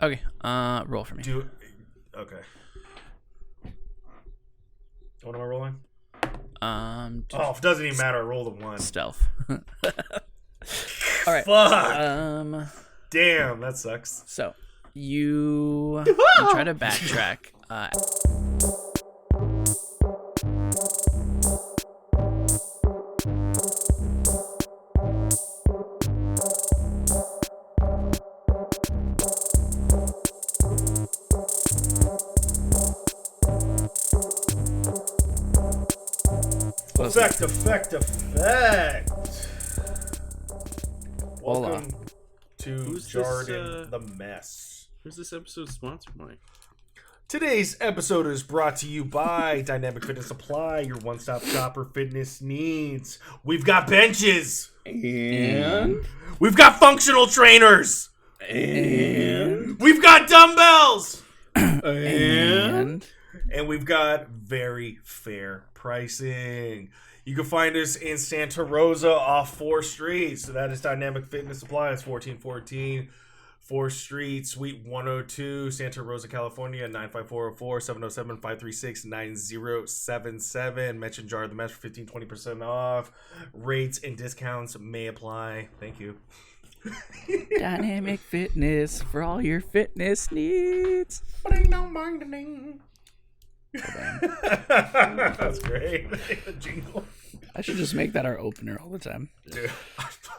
Okay. Roll for me. Okay. What am I rolling? It doesn't even matter. I rolled a 1. Stealth. All right. Fuck. Damn, that sucks. So you try to backtrack. Effect. Welcome to JARdon, the mess. Who's this episode sponsored by? Today's episode is brought to you by Dynamic Fitness Supply, your one-stop shop for fitness needs. We've got benches. And? We've got functional trainers. And? We've got dumbbells. And we've got very fair pricing. You can find us in Santa Rosa off 4th Street. So that is Dynamic Fitness Supply. It's 1414 4th Street, Suite 102, Santa Rosa, California, 95404-707-536-9077. Mention Jar the Mess for 15-20% off. Rates and discounts may apply. Thank you. Dynamic Fitness for all your fitness needs. That's great. The jingle. I should just make that our opener all the time. Dude,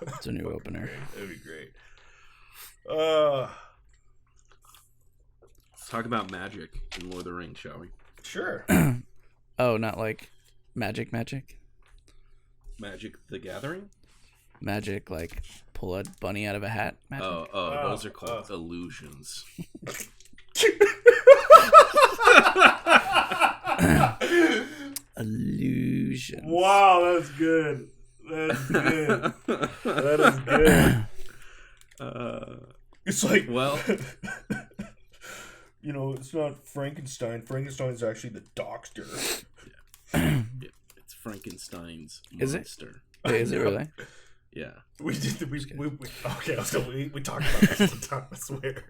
It's a new opener. That'd be great. Let's talk about magic in Lord of the Rings, shall we? Sure. Oh, not like magic? Magic the Gathering? Magic, like pull a bunny out of a hat? Magic? Those are called illusions. Illusions. Wow, that's good. That's good. That is good. It's like, well, it's not Frankenstein. Frankenstein's actually the doctor. Yeah, it's Frankenstein's monster. Wait, is it really? Yeah. We talked about this all the time, I swear.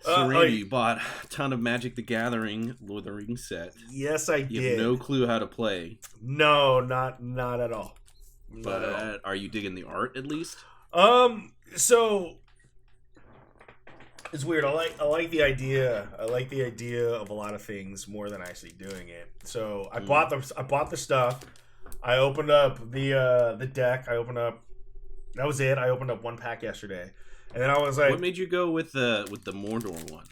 So Randy, you bought a ton of Magic the Gathering Lord of the Rings set. Yes, I did. You have no clue how to play. No, not at all. But are you digging the art at least? So it's weird. I like the idea. I like the idea of a lot of things more than actually doing it. So I bought the stuff. I opened up the deck. That was it. I opened up one pack yesterday. And then I was like, what made you go with the Mordor one?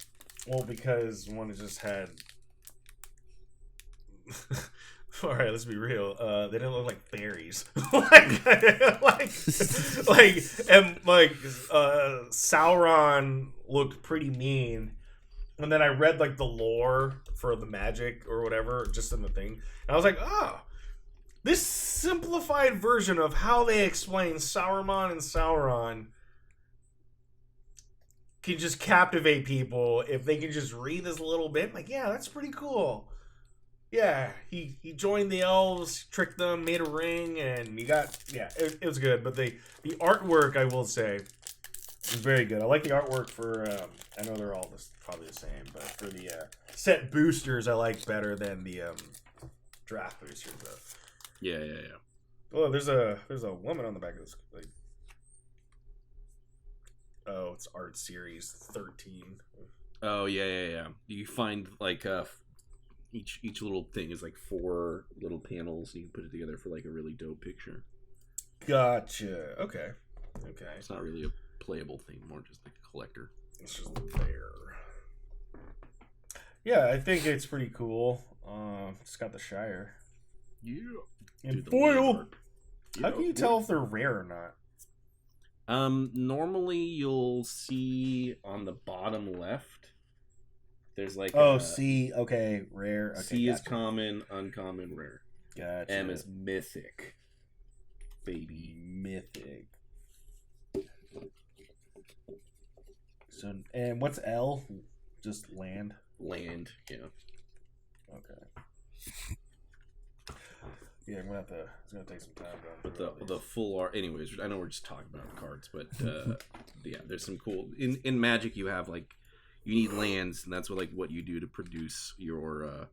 Well, because one just had. All right, let's be real. They didn't look like fairies. Sauron looked pretty mean. And then I read like the lore for the magic or whatever, just in the thing. And I was like, this simplified version of how they explain Saruman and Sauron can just captivate people if they can just read this a little bit. Like, yeah, that's pretty cool. Yeah, he joined the elves, tricked them, made a ring, and it was good. But the artwork, I will say, was very good. I like the artwork for, I know they're all probably the same, but for the set boosters, I like better than the draft boosters, though. Yeah. Oh, there's a woman on the back of this. Like, oh, it's art series 13. Oh yeah. You find like each little thing is like 4 little panels. You can put it together for like a really dope picture. Gotcha. Okay. It's not really a playable thing, more just like a collector. It's just there. Yeah, I think it's pretty cool. It's got the Shire. Yeah. And foil. How can you tell if they're rare or not? Normally you'll see on the bottom left. There's like C. Okay, rare. Okay, C is common, uncommon, rare. Gotcha. M is mythic. Baby. Mythic. So, and what's L? Just land? Land, yeah. Okay. Yeah, I'm gonna have to. It's gonna take some time. But the full art. Anyways, I know we're just talking about cards, but yeah, there's some cool. In Magic, you have like you need lands, and that's what you do to produce your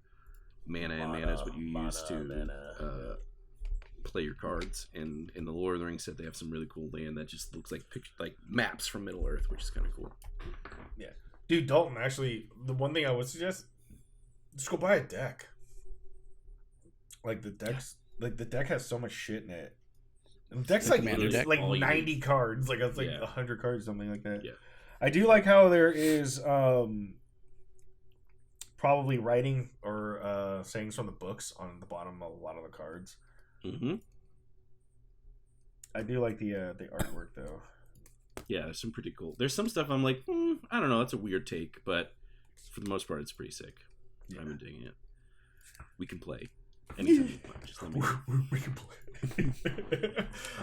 mana, and mana is what you use to play your cards. And in the Lord of the Rings set, they have some really cool land that just looks like maps from Middle Earth, which is kind of cool. Yeah, dude, Dalton. Actually, the one thing I would suggest, just go buy a deck. Like the deck has so much shit in it. And the deck's like 90 cards, like it's like 100 cards, something like that. Yeah. I do like how there is probably writing or sayings from the books on the bottom of a lot of the cards. Mm-hmm. I do like the artwork though. Yeah, there's some pretty cool. There's some stuff I'm like, I don't know, that's a weird take, but for the most part, it's pretty sick. Yeah. I've been digging it. We can play. Anytime you want, just let me know. We can play.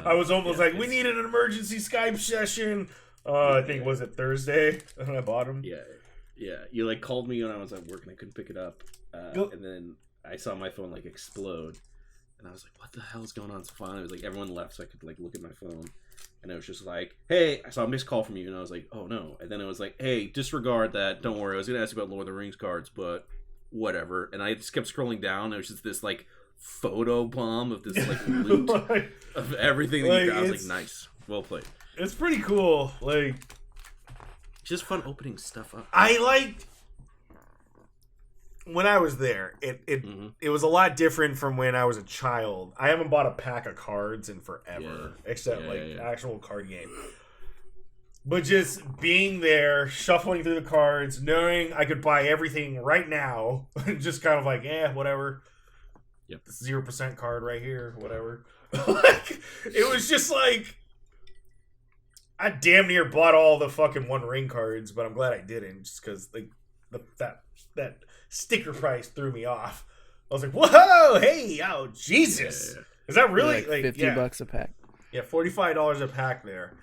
I was almost like, we need an emergency Skype session. I think was it Thursday, and I bought him. Yeah. You like called me when I was at work and I couldn't pick it up, and then I saw my phone like explode, and I was like, "What the hell is going on?" So finally, it was like everyone left, so I could like look at my phone, and it was just like, "Hey, I saw a missed call from you," and I was like, "Oh no!" And then it was like, "Hey, disregard that. Don't worry. I was gonna ask you about Lord of the Rings cards, but." Whatever, and I just kept scrolling down. It was just this like photo bomb of this like loot of everything that you got. I was like, nice, well played. It's pretty cool. Like, just fun opening stuff up. I liked when I was there. It was a lot different from when I was a child. I haven't bought a pack of cards in forever, except actual card game. But just being there, shuffling through the cards, knowing I could buy everything right now, just kind of like, whatever. Yep. 0% card right here, whatever. Like, it was just like, I damn near bought all the fucking One Ring cards, but I'm glad I didn't, just because like that sticker price threw me off. I was like, whoa, hey, oh Jesus, is that really like $50 a pack? Yeah, $45 a pack there.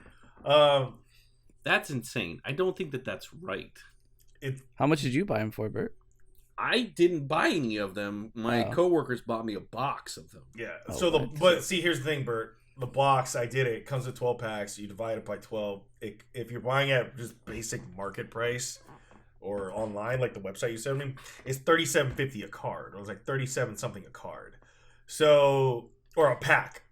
That's insane. I don't think that's right. How much did you buy them for, Bert? I didn't buy any of them. My coworkers bought me a box of them. Yeah. But see, here's the thing, Bert. The box, I did it. It comes with 12 packs. You divide it by 12. If you're buying at just basic market price or online, like the website you sent me, it's $37.50 a card. It was like 37 something a card. So, or a pack.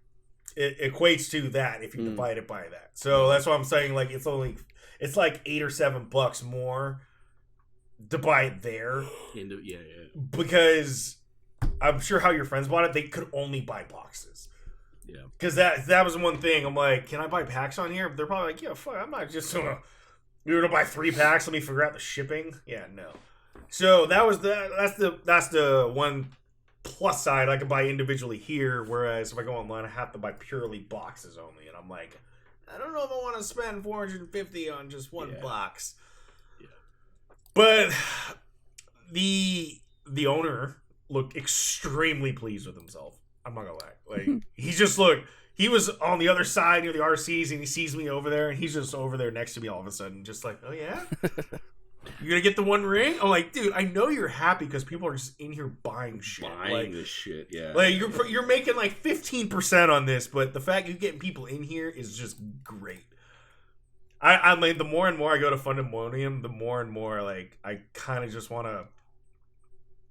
It equates to that if you divide it by that. So that's why I'm saying like it's like $8 or $7 more to buy it there. Yeah. Because I'm sure how your friends bought it, they could only buy boxes. Yeah. Because that was one thing. I'm like, can I buy packs on here? But they're probably like, yeah, fuck, I'm not just gonna. You're gonna buy 3 packs. Let me figure out the shipping. Yeah, no. So that's the one plus side. I can buy individually here, whereas if I go online, I have to buy purely boxes only. And I'm like, I don't know if I want to spend $450 on just one box. Yeah. But the owner looked extremely pleased with himself. I'm not gonna lie. Like he was on the other side near the RCs, and he sees me over there, and he's just over there next to me all of a sudden, just like, oh yeah. You're gonna get the One Ring? I'm like, dude, I know you're happy because people are just in here buying shit. Buying this shit, yeah. Like you're making like 15% on this, but the fact you're getting people in here is just great. I mean, the more and more I go to Fundemonium, the more and more like I kind of just wanna.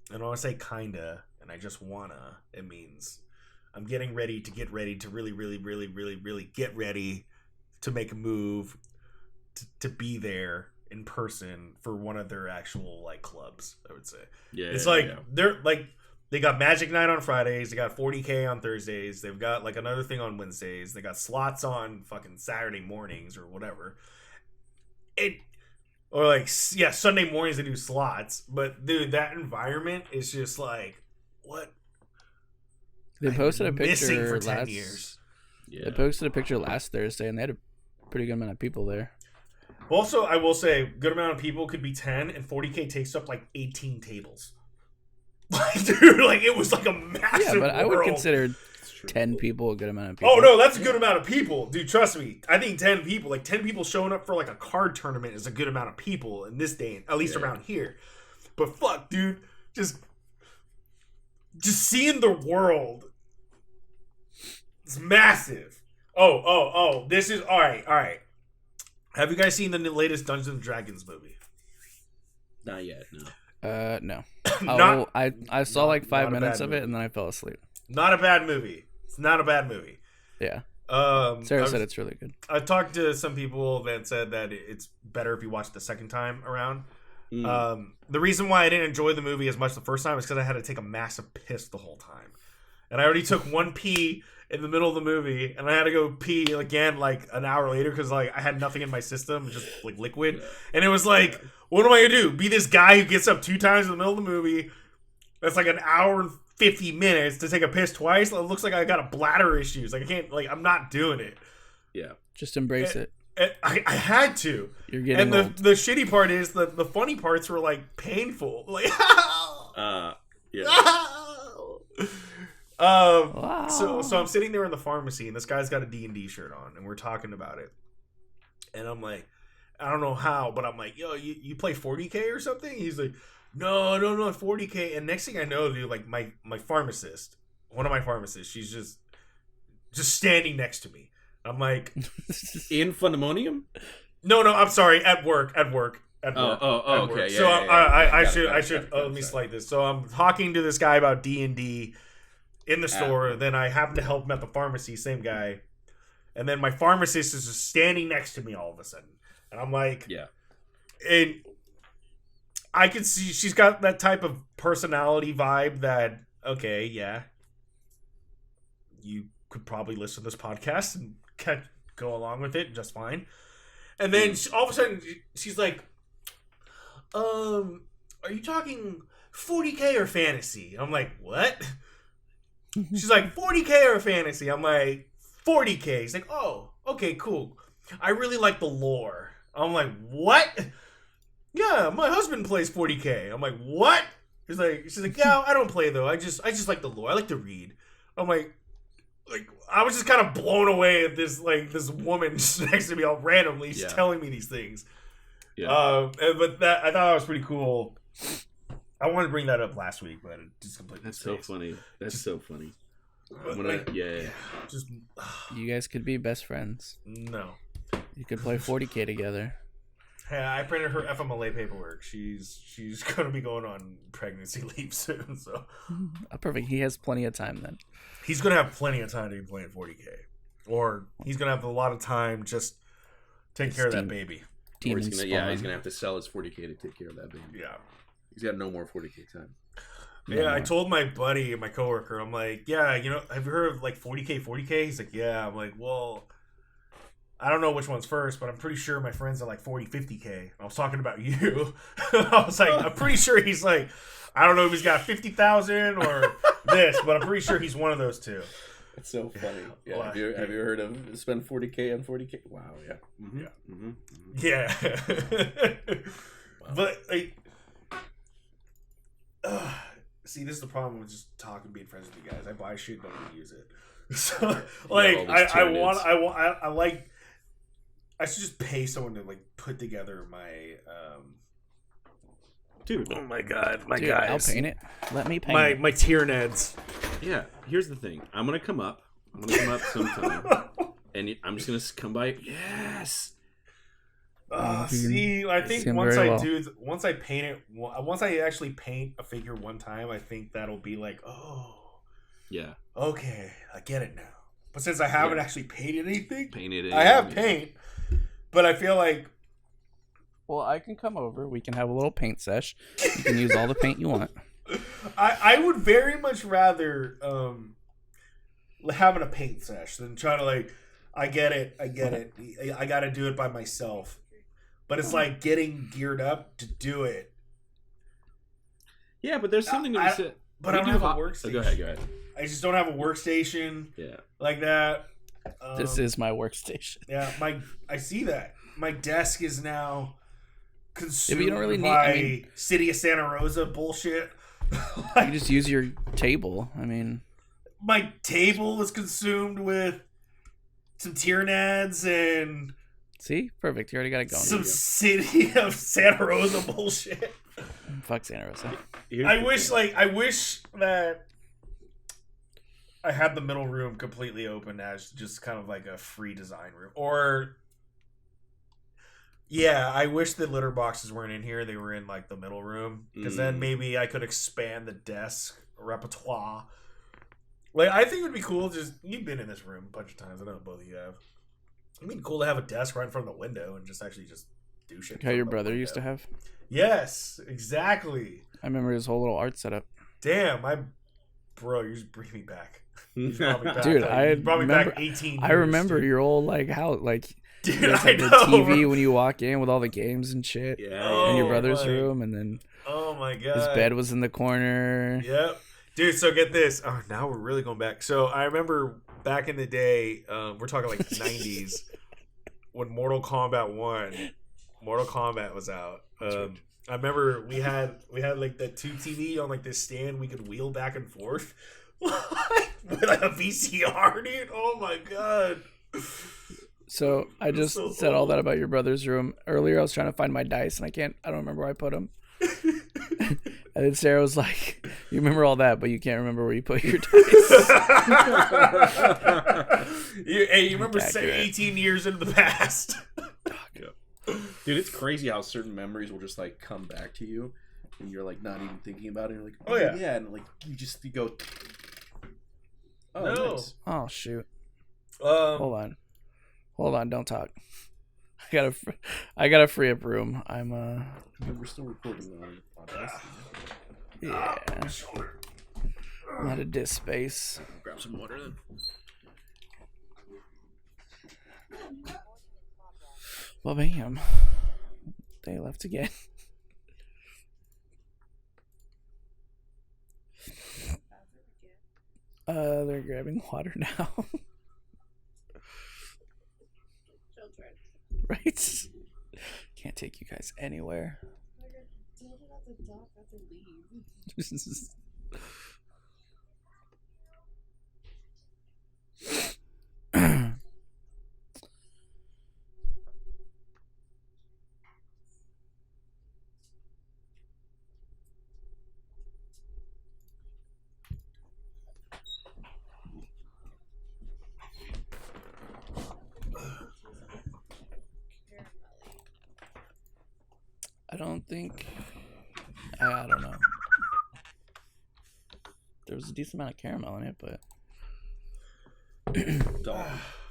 I don't want to say kinda, and I just wanna. It means I'm getting ready to really, really, really, really, really get ready to make a move to be there in person for one of their actual like clubs, I would say. Yeah. It's like they're like they got Magic Night on Fridays, they got 40K on Thursdays, they've got like another thing on Wednesdays, they got slots on fucking Saturday mornings or whatever. Sunday mornings they do slots, but dude, that environment is just like what they posted a picture for 10 last years. Yeah. They posted a picture last Thursday and they had a pretty good amount of people there. Also, I will say, good amount of people could be 10, and 40K takes up like 18 tables. Like, dude, like it was like a massive. Yeah, but I would world. Consider 10 people a good amount of people. Oh no, that's a good amount of people, dude. Trust me. I think 10 people showing up for like a card tournament is a good amount of people in this day, at least around here. But fuck, dude, just seeing the world It's massive. Oh. This is all right. Have you guys seen the latest Dungeons and Dragons movie? Not yet. No. No. Not- I saw like 5 not a minutes bad of movie. it and then I fell asleep. Not a bad movie. It's not a bad movie. Yeah. Sarah Sarah said it's really good. I talked to some people that said that it's better if you watch it the second time around. The reason why I didn't enjoy the movie as much the first time is because I had to take a massive piss the whole time. And I already took one pee in the middle of the movie, and I had to go pee again like an hour later because like I had nothing in my system, just like liquid. And it was like, what am I gonna do? Be this guy who gets up 2 times in the middle of the movie? That's like an hour and 50 minutes to take a piss twice. It looks like I got a bladder issues. Like I can't. Like I'm not doing it. Yeah. Just embrace it. I had to. You're getting old. The shitty part is the funny parts were like painful. Like Yeah. Wow. So I'm sitting there in the pharmacy and this guy's got a D&D shirt on and we're talking about it. And I'm like, I don't know how, but I'm like, yo, you play 40K or something? He's like, no, 40K. And next thing I know, dude, like my pharmacist, one of my pharmacists, she's just standing next to me. I'm like, in Fundemonium? No, I'm sorry, at work. Okay. So Yeah. I should let me slide this. So I'm talking to this guy about D&D in the store. Then I happen to help him at the pharmacy, same guy. And then my pharmacist is just standing next to me all of a sudden. And I'm like, yeah. And I can see she's got that type of personality vibe that, okay, yeah, you could probably listen to this podcast and go along with it just fine. And then all of a sudden she's like, are you talking 40K or fantasy? I'm like, what? She's like, 40K or fantasy? I'm like, 40K. She's like, oh, okay, cool. I really like the lore. I'm like, what? Yeah, my husband plays 40K. I'm like, what? She's like, yeah, I don't play though. I just like the lore. I like to read. I'm like I was just kind of blown away at this woman just next to me all randomly. She's telling me these things. Yeah. But that I thought that was pretty cool. I wanted to bring that up last week, but it just completely. That's so funny. So funny. Just you guys could be best friends. No. You could play 40K together. Hey, I printed her FMLA paperwork. She's gonna be going on pregnancy leave soon, so Perfect. He has plenty of time then. He's gonna have plenty of time to be playing 40K, or he's gonna have a lot of time just taking care of that baby. Or he's gonna have to sell his 40K to take care of that baby. Yeah, he's got no more 40K time. Yeah, I told my buddy, my coworker, I'm like, yeah, have you heard of like 40K? He's like, yeah. I'm like, well, I don't know which one's first, but I'm pretty sure my friends are like 40, 50K. I was talking about you. I was like, I'm pretty sure he's like, I don't know if he's got 50,000 or this, but I'm pretty sure he's one of those two. It's so funny. Yeah. Have you heard of spend 40K on 40K? Wow. Yeah. Mm-hmm. Yeah. Mm-hmm. Yeah. Wow. But like, see, this is the problem with just talking, being friends with you guys. I buy shit, don't even use it. So like, I should just pay someone to like put together my Dude, oh my god, Dude, guys. I'll paint it. Let me paint it. My tier neds. Yeah, here's the thing. I'm gonna come up sometime, and I'm just gonna come by. Yes. See, I think once I paint it, once I actually paint a figure one time, I think that'll be like, oh, yeah, okay, I get it now. But since I haven't actually painted anything, I have paint, but I feel like. Well, I can come over. We can have a little paint sesh. You can use all the paint you want. I would very much rather having a paint sesh than trying to like. I get it. I got to do it by myself, but it's like getting geared up to do it. Yeah, but there's something to be said. But I don't have a workstation. Go ahead. I just don't have a workstation. Yeah, like that. This is my workstation. Yeah, I see that. My desk is now consumed you don't really by City of Santa Rosa bullshit. You just use your table. I mean, my table is consumed with some Tyranids and see, perfect. You already got it going. Some City of Santa Rosa bullshit. Fuck Santa Rosa. I wish that I had the middle room completely open as just kind of like a free design room. Or, yeah, I wish the litter boxes weren't in here. They were in like the middle room. Because then maybe I could expand the desk repertoire. Like, I think it would be cool. Just, you've been in this room a bunch of times. I know both of you have. It'd be cool to have a desk right in front of the window and just actually just do shit. How your brother used to have? Yes, exactly. I remember his whole little art setup. Damn, bro, you just bring me back. You brought me back. Dude, you brought me back 18 years. I remember dude. your old like house, like dude, you guys I had know. the TV when you walk in with all the games and shit. Yeah. In your brother's my, room, and then oh my god, his bed was in the corner. Yep, dude. So get this. Oh, now we're really going back. So I remember back in the day. We're talking like 90s when Mortal Kombat was out. I remember we had like the tube TV on like this stand we could wheel back and forth with like a VCR, dude. Oh my god. So I just said all that about your brother's room earlier. I was trying to find my dice and I don't remember where I put them. And then Sarah was like, "You remember all that, but you can't remember where you put your dice." You remember 18 years into the past. Dude, it's crazy how certain memories will just like come back to you and you're like not even thinking about it. You're like, oh yeah, and like you go, oh no. Nice. Oh shoot. Hold on, don't talk. I gotta free up room. We're still recording on podcast. Yeah. I'm out of disk space. Grab some water then. Well, bam. They left again. They're grabbing water now. Right? Can't take you guys anywhere. I don't know. There was a decent amount of caramel in it, but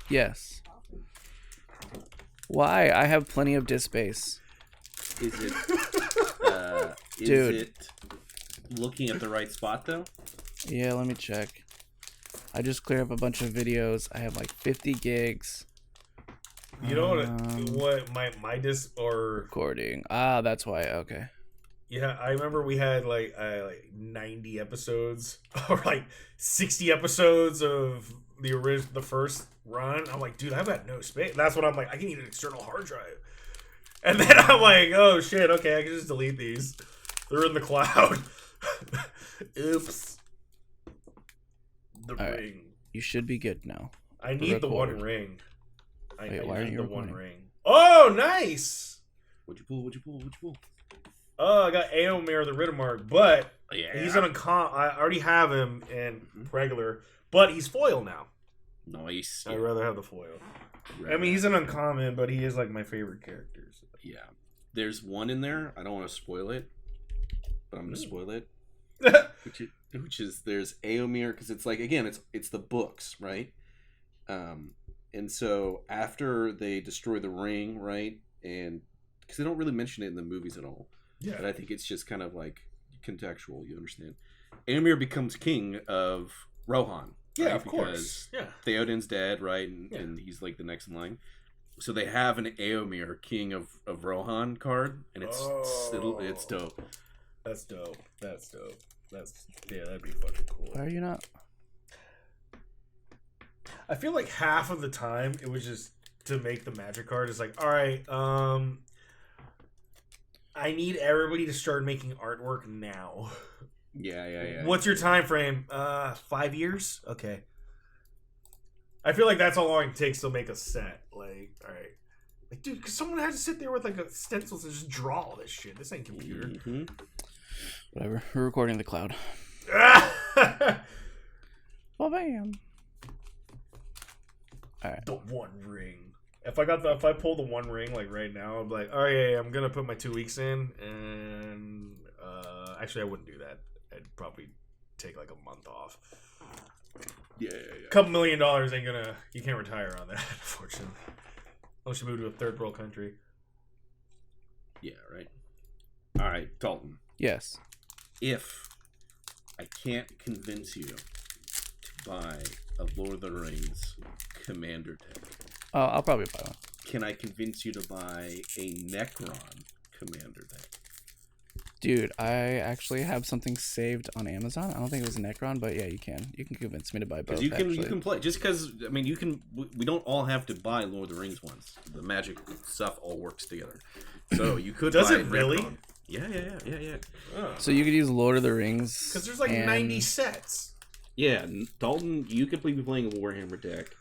yes. Why? I have plenty of disk space. Is it Dude. Is it looking at the right spot though? Yeah, let me check. I just cleared up a bunch of videos. I have like 50 gigs. You know what my disc or recording. Ah, that's why. Okay. Yeah, I remember we had like 90 episodes or like 60 episodes of the first run. I'm like, dude, I've got no space. That's what I'm like. I can need an external hard drive. And then I'm like, oh shit, okay, I can just delete these. They're in the cloud. Oops. The All ring. Right. You should be good now. I need the one ring. I need the one ring. Oh, nice. What'd you pull? Oh, I got Aomir the Riddermark, but yeah. he's an I already have him in regular, but he's foil now. Nice. I'd rather have the foil. I mean, he's an uncommon, but he is like my favorite character. So. Yeah. There's one in there. I don't want to spoil it, but I'm going to spoil it. Which is there's Aomir, because it's like, again, it's the books, right? And so after they destroy the ring, right? And because they don't really mention it in the movies at all. Yeah. But I think it's just kind of like contextual, you understand. Aomir becomes king of Rohan. Yeah, right? of course. Yeah. Theoden's dead, right? And he's like the next in line. So they have an Aomir, king of Rohan card, and it's dope. That's dope. That'd be fucking cool. Why are you not? I feel like half of the time it was just to make the magic card. It's like, all right, I need everybody to start making artwork now. Yeah. What's your time frame? 5 years? Okay. I feel like that's how long it takes to make a set. Like, all right. Like, dude, because someone had to sit there with like a stencils and just draw all this shit. This ain't computer. Whatever. We're recording the cloud. Well, bam. All right. The One Ring. If I pull the One Ring like right now, I'm like, oh yeah, I'm gonna put my 2 weeks in, and actually I wouldn't do that. I'd probably take like a month off. Yeah. $2 million ain't gonna. You can't retire on that, unfortunately. Unless you move to a third world country. Yeah, right. All right, Dalton. Yes. If I can't convince you to buy a Lord of the Rings Commander deck, Oh, I'll probably buy one. can I convince you to buy a Necron Commander deck? Dude, I actually have something saved on Amazon. I don't think it was Necron, but yeah, you can. You can convince me to buy both. Because you can play just because you can. We don't all have to buy Lord of the Rings ones. The Magic stuff all works together, so you could. Does buy it really? Necron. Yeah. Oh. So you could use Lord of the Rings. Because there's like 90 sets. Yeah, Dalton, you could be playing a Warhammer deck.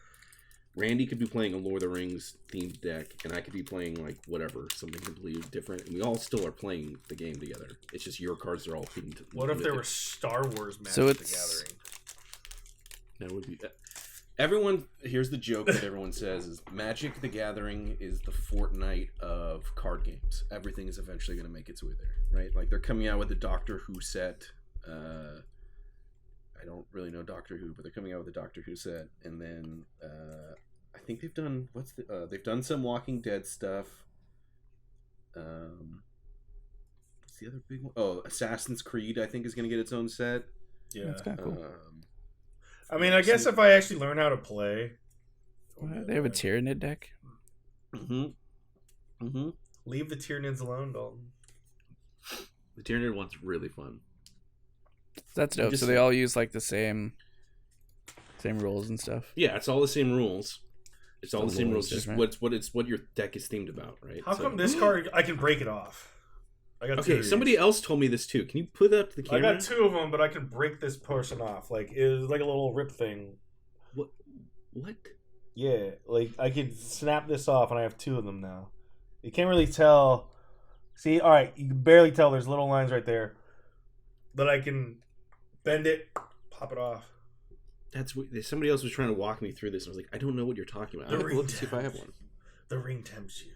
Randy could be playing a Lord of the Rings themed deck, and I could be playing like whatever, something completely different. And we all still are playing the game together. It's just your cards are all themed. What if there were Star Wars Magic So the it's- Gathering? That would be. Everyone, here's the joke that everyone says: is Magic the Gathering is the Fortnite of card games. Everything is eventually going to make its way there, right? Like they're coming out with the Doctor Who set. I don't really know Doctor Who, but they're coming out with a Doctor Who set, and then I think they've done they've done some Walking Dead stuff. What's the other big one? Oh, Assassin's Creed, I think, is going to get its own set. Yeah. That's kind of cool. I mean, I guess if I actually learn how to play. They have a Tyranid deck. Leave the Tyranids alone, Dalton. The Tyranid one's really fun. That's dope. So they all use like the same rules and stuff. Yeah, it's all the same rules. It's all the same rules. Just different. what your deck is themed about, right? How come this card I can break it off? I got two Okay, of somebody these. else told me this too. Can you put that up to the I camera? got 2 of them, but I can break this person off. Like it's like a little rip thing. What? Yeah, like I could snap this off, and I have 2 of them now. You can't really tell. See, all right, you can barely tell. There's little lines right there, but I can bend it, pop it off. That's what somebody else was trying to walk me through this. I was like, I don't know what you're talking about. I have to look to see if I have one. The ring tempts you.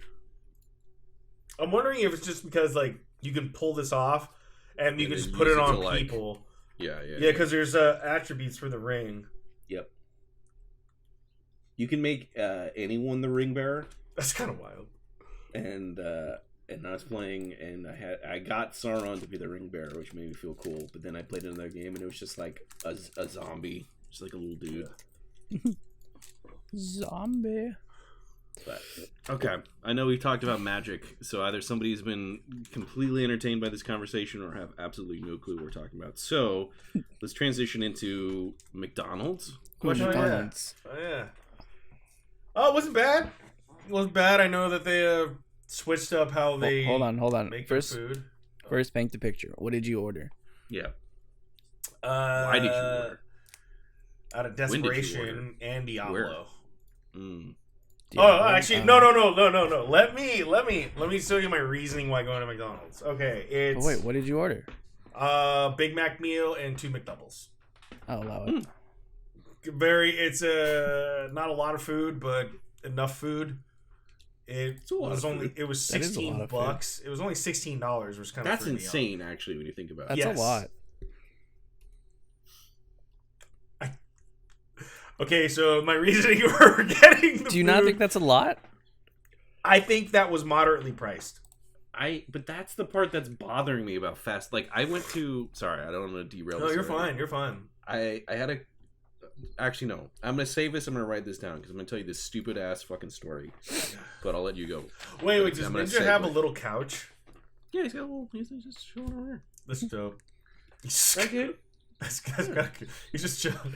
I'm wondering if it's just because like you can pull this off, and you can just put it on people. Yeah. Yeah, because there's attributes for the ring. Yep. You can make anyone the ring bearer. That's kind of wild. And I was playing, and I got Sauron to be the ring bearer, which made me feel cool. But then I played another game, and it was just like a zombie, just like a little dude. Zombie. But okay, I know we've talked about Magic, so either somebody's been completely entertained by this conversation or have absolutely no clue what we're talking about. So let's transition into McDonald's. McDonald's. Oh yeah. Oh, it wasn't bad. It wasn't bad. I know that they switched up how they Hold on. make First, their food. first, paint the picture. What did you order? Yeah. Why did you order? Out of When did you desperation and Diablo. Where? Oh, actually, no. Let me show you my reasoning why going to McDonald's. Okay, it's. Oh, wait, what did you order? Big Mac meal and 2 McDoubles. I'll allow it. It's not a lot of food, but enough food. It was That is a lot of $16. It was only $16, which kind of That's insane, actually, when you think about it. That's a lot. Okay, so my reasoning for getting the Do you not think that's a lot? I think that was moderately priced. But that's the part that's bothering me about fast. Like, I went to. Sorry, I don't want to derail. No, this you're already. fine. You're fine. I had a. Actually, no. I'm gonna save this. I'm gonna write this down because I'm gonna tell you this stupid ass fucking story. But I'll let you go. Wait. Does Ninja have a little couch? Yeah, he's got a little. He's just chilling over here. That's dope. Okay. This guy's got. He's just chilling.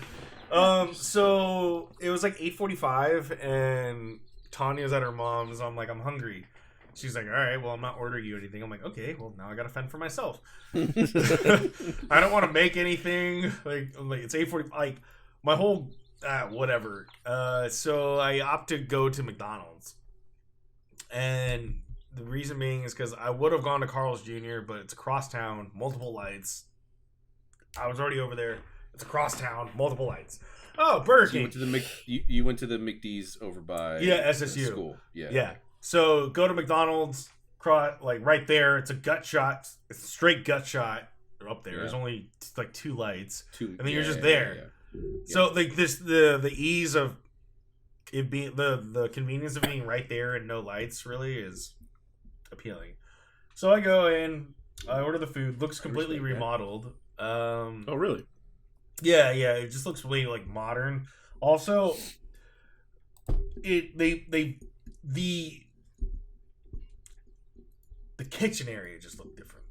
So it was like 8:45, and Tanya's at her mom's. I'm like, I'm hungry. She's like, all right, well, I'm not ordering you anything. I'm like, okay, well, now I gotta fend for myself. I don't want to make anything. I'm like it's 8:40. Like my whole whatever. So I opt to go to McDonald's, and the reason being is because I would have gone to Carl's Jr., but it's across town, multiple lights. I was already over there. It's across town, multiple lights. Oh, Burger King. You went to the McD's over by SSU school. Yeah. So go to McDonald's, like right there. It's a gut shot. It's a straight gut shot. They're up there. There's only like 2 lights, and then you're just there. So like the ease of it being the convenience of being right there and no lights really is appealing. So I go in, I order the food. Looks completely remodeled. Oh really? Yeah. It just looks really like modern. Also, the kitchen area just looked different.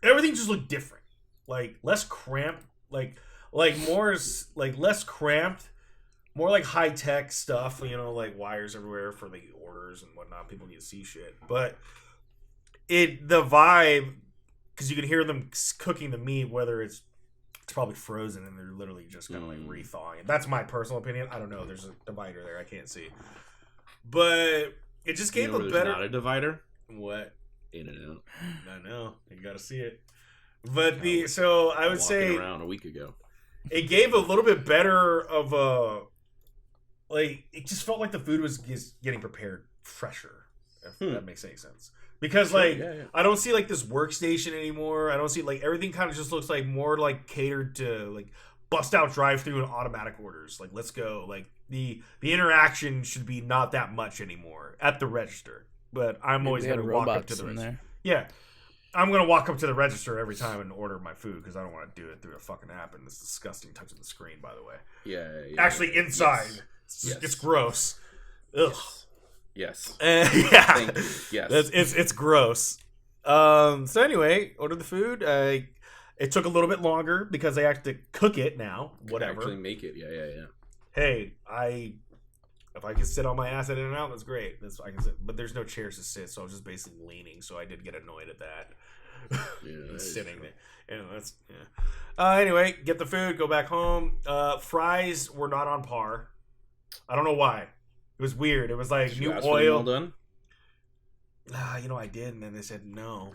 Everything just looked different. Like less cramped. Like more like less cramped. More like high tech stuff. Like wires everywhere for the orders and whatnot. People need to see shit. But the vibe, because you can hear them cooking the meat, whether it's probably frozen and they're literally just kind of like rethawing it. That's my personal opinion. I don't know. There's a divider there. I can't see. But it just gave a better. Not a divider. What? In-N-Out. I know. You got to see it. But so I would say around a week ago, it gave a little bit better of a. Like it just felt like the food was getting prepared fresher. If that makes any sense. Because I don't see like this workstation anymore. I don't see like everything kind of just looks like more like catered to like bust out drive-through and automatic orders. Like let's go. Like the interaction should be not that much anymore at the register. But I'm always going to walk up to the register. Yeah. I'm going to walk up to the register every time and order my food because I don't want to do it through a fucking app and it's disgusting touching the screen, by the way. Yeah. Actually inside. Yes. It's gross. Ugh. Yes. Yeah. Thank you. Yes. It's gross. So anyway, ordered the food. It took a little bit longer because they have to cook it now. Whatever. Actually make it. Yeah. Hey, if I can sit on my ass at In-N-Out, that's great. I can sit, but there's no chairs to sit, so I was just basically leaning. So I did get annoyed at that. Yeah, sitting there. Anyway, get the food, go back home. Fries were not on par. I don't know why. It was weird. It was like Did new you ask oil. For them well done? I did, and then they said no.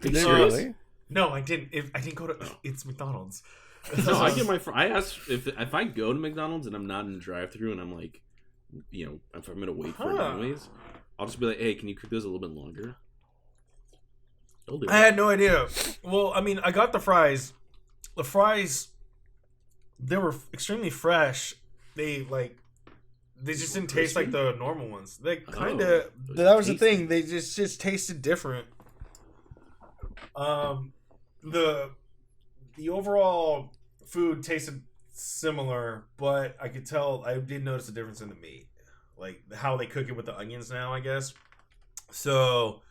Did they really? No, I didn't. I didn't go to. It's McDonald's. No, I get my. I ask if I go to McDonald's and I'm not in the drive-thru and I'm like, if I'm gonna wait for it anyways, I'll just be like, hey, can you cook those a little bit longer? I had no idea. Well, I mean, I got the fries. The fries, they were extremely fresh. They just didn't taste like the normal ones. They kind of. That was the thing. They just tasted different. The overall food tasted similar, but I could tell I did notice a difference in the meat, like how they cook it with the onions now, I guess. So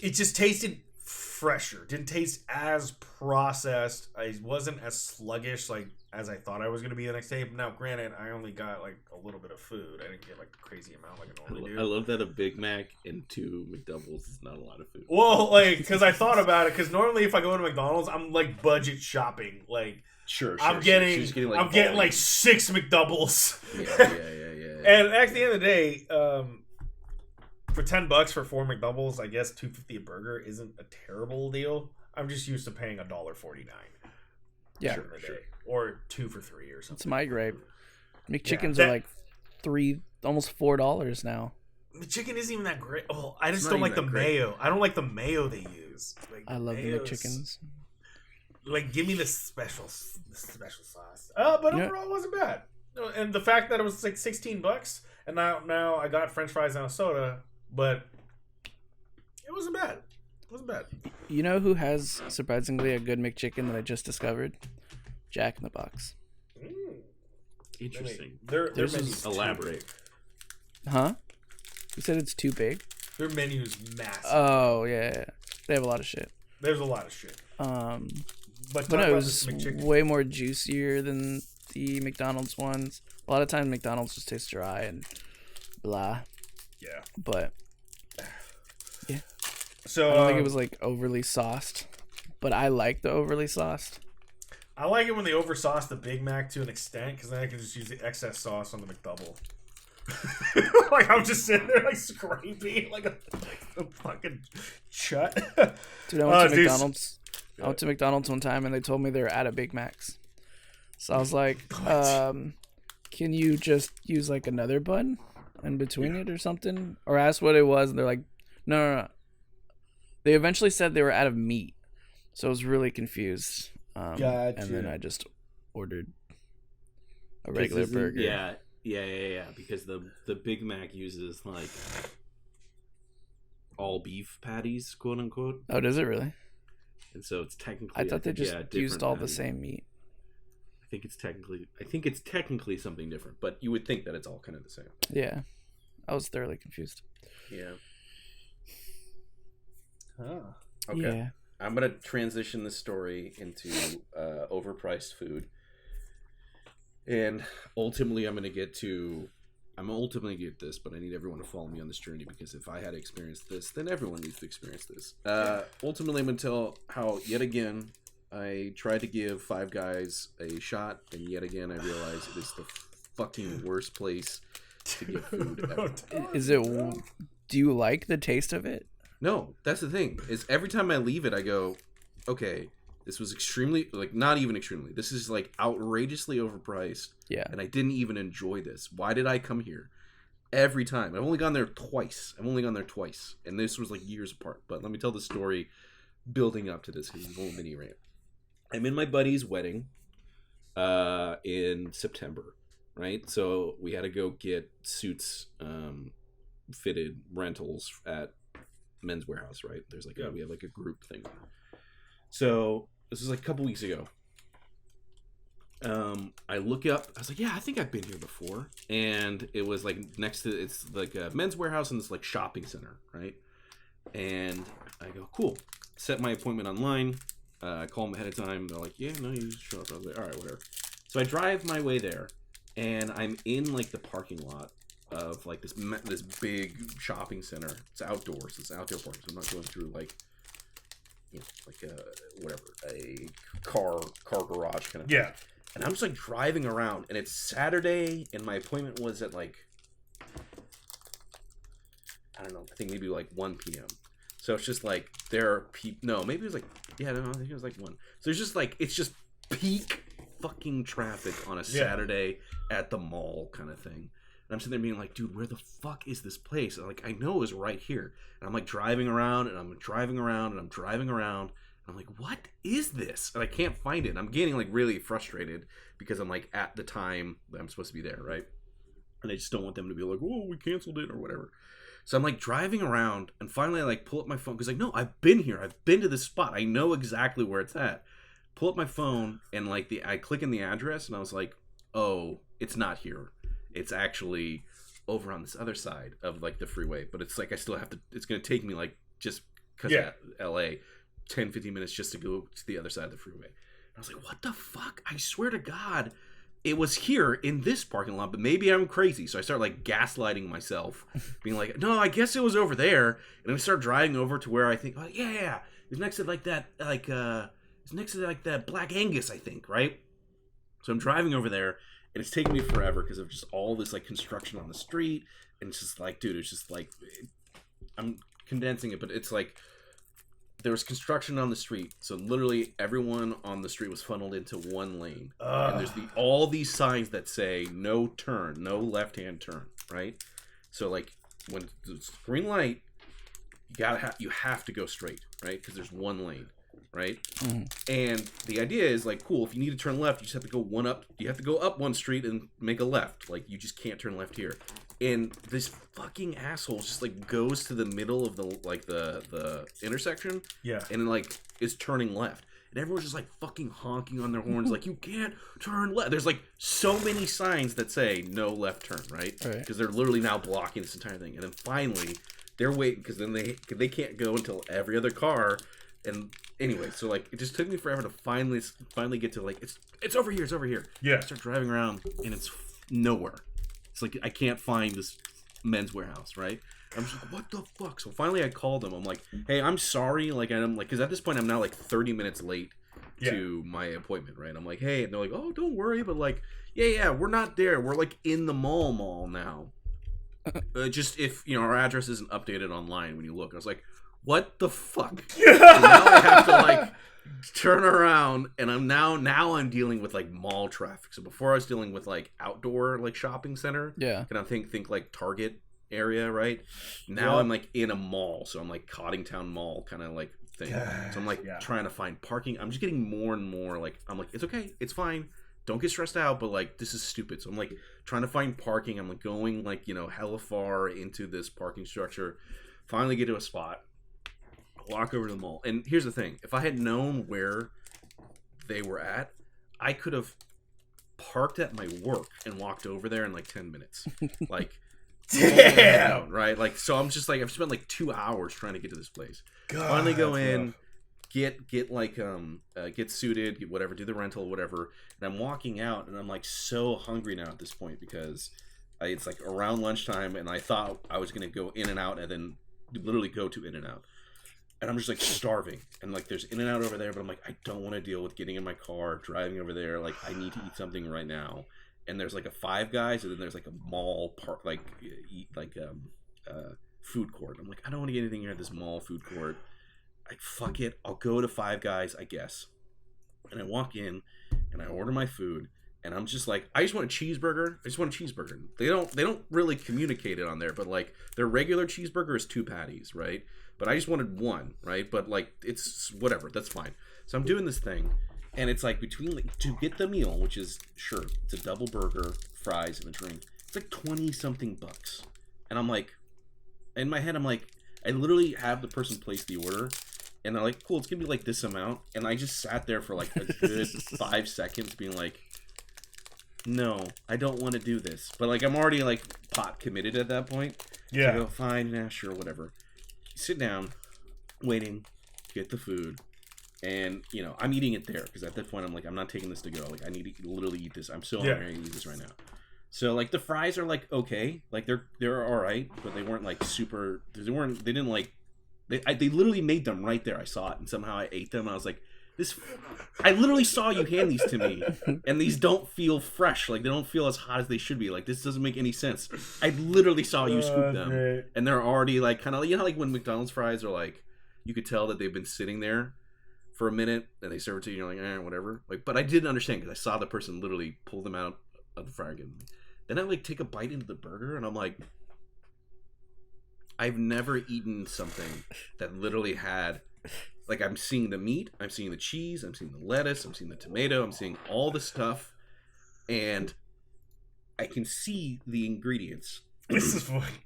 it just tasted fresher. Didn't taste as processed. I wasn't as sluggish as I thought I was going to be the next day. Now, granted, I only got like a little bit of food. I didn't get like a crazy amount like I normally do. I love that a Big Mac and 2 McDoubles is not a lot of food. Well, because I thought about it. Because normally, if I go to McDonald's, I'm like budget shopping. Sure. I'm getting 6 McDoubles. Yeah. And at the end of the day, for $10 for 4 McDoubles, I guess $2.50 a burger isn't a terrible deal. I'm just used to paying $1.49. Yeah, sure. Or 2 for $3 or something. That's my gripe. McChickens are like $3, almost $4 now. McChicken isn't even that great. Oh, I just don't like the mayo. I don't like the mayo they use. I love the McChickens. Give me the special sauce. But overall, it wasn't bad. And the fact that it was like $16, and now I got French fries and a soda, but it wasn't bad. It wasn't bad. You know who has surprisingly a good McChicken that I just discovered? Jack in the Box. Interesting. Their menu's elaborate. Huh? You said it's too big? Their menu's massive. Oh yeah. They have a lot of shit. There's a lot of shit. But no, it was way more juicier than the McDonald's ones. A lot of times McDonald's just tastes dry and blah. Yeah. But yeah. So I don't think it was like overly sauced. But I like the overly sauced. I like it when they oversauce the Big Mac to an extent, because then I can just use the excess sauce on the McDouble. I'm just sitting there scraping like a fucking chut. Dude, I went to McDonald's I went to McDonald's one time and they told me they were out of Big Macs. So I was like, can you just use like another bun in between it or something? Or ask what it was, and they're like, no. They eventually said they were out of meat. So I was really confused. Gotcha. And then I just ordered a regular burger. Yeah. Because the Big Mac uses like all beef patties, quote unquote. Oh, does it really? And so it's technically. I thought they just used all the same meat. I think it's technically something different, but you would think that it's all kind of the same. Yeah, I was thoroughly confused. Yeah. Huh. Okay. Yeah. I'm gonna transition this story into overpriced food, and ultimately I'm gonna get this, but I need everyone to follow me on this journey, because if I had experienced this, then everyone needs to experience this. Ultimately, I'm gonna tell how yet again I tried to give Five Guys a shot, and yet again I realized it is the fucking worst place to get food ever. Is it? Do you like the taste of it? No, that's the thing. Is every time I leave it, I go, okay, this was extremely, like, not even extremely. This is like outrageously overpriced. Yeah. And I didn't even enjoy this. Why did I come here? Every time. I've only gone there twice. And this was like years apart. But let me tell the story building up to this, because it's a little mini rant. I'm in my buddy's wedding in September, right? So we had to go get suits fitted rentals at Men's Warehouse, right? There's like we have like a group thing. So this was like a couple weeks ago. I look up. I was like, yeah, I think I've been here before. And it was like next to, it's like a Men's Warehouse and this like shopping center, right? And I go, cool. Set my appointment online. Call them ahead of time. They're like, yeah, no, you just show up. I was like, all right, whatever. So I drive my way there, and I'm in like the parking lot of like this big shopping center. It's outdoors. It's outdoor parking. So I'm not going through like, you know, like a car garage kind of thing. Yeah. And I'm just like driving around, and it's Saturday, and my appointment was at like, I don't know, I think maybe like 1 p.m. So it's just like there are people. No, maybe it was like, yeah, no, I think it was like 1. So it's just like, it's just peak fucking traffic on a Saturday at the mall kind of thing. And I'm sitting there being like, dude, where the fuck is this place? And like, I know it was right here. And I'm like driving around, and I'm driving around, and I'm driving around. And I'm like, what is this? And I can't find it. And I'm getting like really frustrated because I'm like at the time that I'm supposed to be there, right? And I just don't want them to be like, oh, we canceled it or whatever. So I'm like driving around, and finally I like pull up my phone because like, no, I've been here. I've been to this spot. I know exactly where it's at. Pull up my phone, and like I click in the address, and I was like, oh, it's not here. It's actually over on this other side of like the freeway. But it's like I still have to. It's gonna take me like just because of LA, 10-15 minutes just to go to the other side of the freeway. And I was like, what the fuck? I swear to God, it was here in this parking lot, but maybe I'm crazy. So I start like gaslighting myself, being like, no, I guess it was over there. And I start driving over to where I think, oh, yeah, it's next to like that, like, it's next to like that Black Angus, I think, right? So I'm driving over there, and it's taking me forever because of just all this like construction on the street. And it's just like, dude, it's just like, I'm condensing it, but it's like, there was construction on the street, so literally everyone on the street was funneled into one lane. And there's all these signs that say no turn, no left-hand turn, right? So like when it's green light, you have to go straight, right? Because there's one lane, right? Mm-hmm. And the idea is like, cool, if you need to turn left, you just have to go you have to go up one street and make a left. Like you just can't turn left here. And this fucking asshole just like goes to the middle of the intersection, and like is turning left, and everyone's just like fucking honking on their horns, like you can't turn left. There's like so many signs that say no left turn, right? Because they're literally now blocking this entire thing, and then finally they're waiting because then they can't go until every other car. And anyway, so like it just took me forever to finally get to like it's over here, Yeah, I start driving around, and it's nowhere. It's like I can't find this Men's Warehouse, right? I'm just like, what the fuck? So finally I called them. I'm like, hey, I'm sorry. Like, I'm like, because at this point I'm now like 30 minutes late to my appointment, right? I'm like, hey, and they're like, oh, don't worry, but like, yeah, we're not there. We're like in the mall now. Just if our address isn't updated online when you look. I was like, what the fuck? So now I have to like turn around, and I'm now I'm dealing with like mall traffic. So before I was dealing with like outdoor like shopping center. Yeah. And I think like Target area, right? Now I'm like in a mall, so I'm like Coddingtown Mall kind of like thing. So I'm like trying to find parking. I'm just getting more and more like I'm like, it's okay, it's fine. Don't get stressed out, but like this is stupid. So I'm like trying to find parking. I'm like going like, you know, hella far into this parking structure. Finally get to a spot. Walk over to the mall. And here's the thing. If I had known where they were at, I could have parked at my work and walked over there in like 10 minutes. Like, damn, right? Like, so I'm just like, I've spent like 2 hours trying to get to this place. God, finally go in, rough. get like, get suited, get whatever, do the rental, whatever. And I'm walking out and I'm like so hungry now at this point because it's like around lunchtime and I thought I was going to go in and out and then literally go to in and out. And I'm just like starving. And like there's in and out over there, but I'm like, I don't want to deal with getting in my car, driving over there. Like I need to eat something right now. And there's like a Five Guys, and then there's like a mall park, like food court. I'm like, I don't want to get anything here at this mall food court. Fuck it, I'll go to Five Guys, I guess. And I walk in, and I order my food, and I'm just like, I just want a cheeseburger. I just want a cheeseburger. They don't really communicate it on there, but like their regular cheeseburger is 2 patties, right? But I just wanted 1, right? But like it's whatever, that's fine. So I'm doing this thing. And it's like between like to get the meal, which is sure, it's a double burger, fries, and a drink. It's like 20 something bucks. And I'm like, in my head, I'm like, I literally have the person place the order, and they're like, cool, it's gonna be like this amount. And I just sat there for like a good 5 seconds, being like, no, I don't want to do this. But like I'm already like pot committed at that point. Yeah. So I go, fine, yeah, sure, whatever. Sit down, waiting, get the food. And, you know, I'm eating it there because at that point I'm like, I'm not taking this to go. Like, I need to literally eat this. I'm so hungry. I need to eat this right now. So, like, the fries are, like, okay. Like, they're all right, but they weren't, like, super. They didn't, like. They literally made them right there. I saw it, and somehow I ate them. And I was like, this. I literally saw you hand these to me, and these don't feel fresh. Like, they don't feel as hot as they should be. Like, this doesn't make any sense. I literally saw you scoop them. Great. And they're already, like, kind of, you know, like when McDonald's fries are, like, you could tell that they've been sitting there for a minute, and they serve it to you, and you're like, whatever. Like, but I didn't understand because I saw the person literally pull them out of the fryer again. Then I like take a bite into the burger, and I'm like, I've never eaten something that literally had, like, I'm seeing the meat, I'm seeing the cheese, I'm seeing the lettuce, I'm seeing the tomato, I'm seeing all the stuff, and I can see the ingredients. This is funny.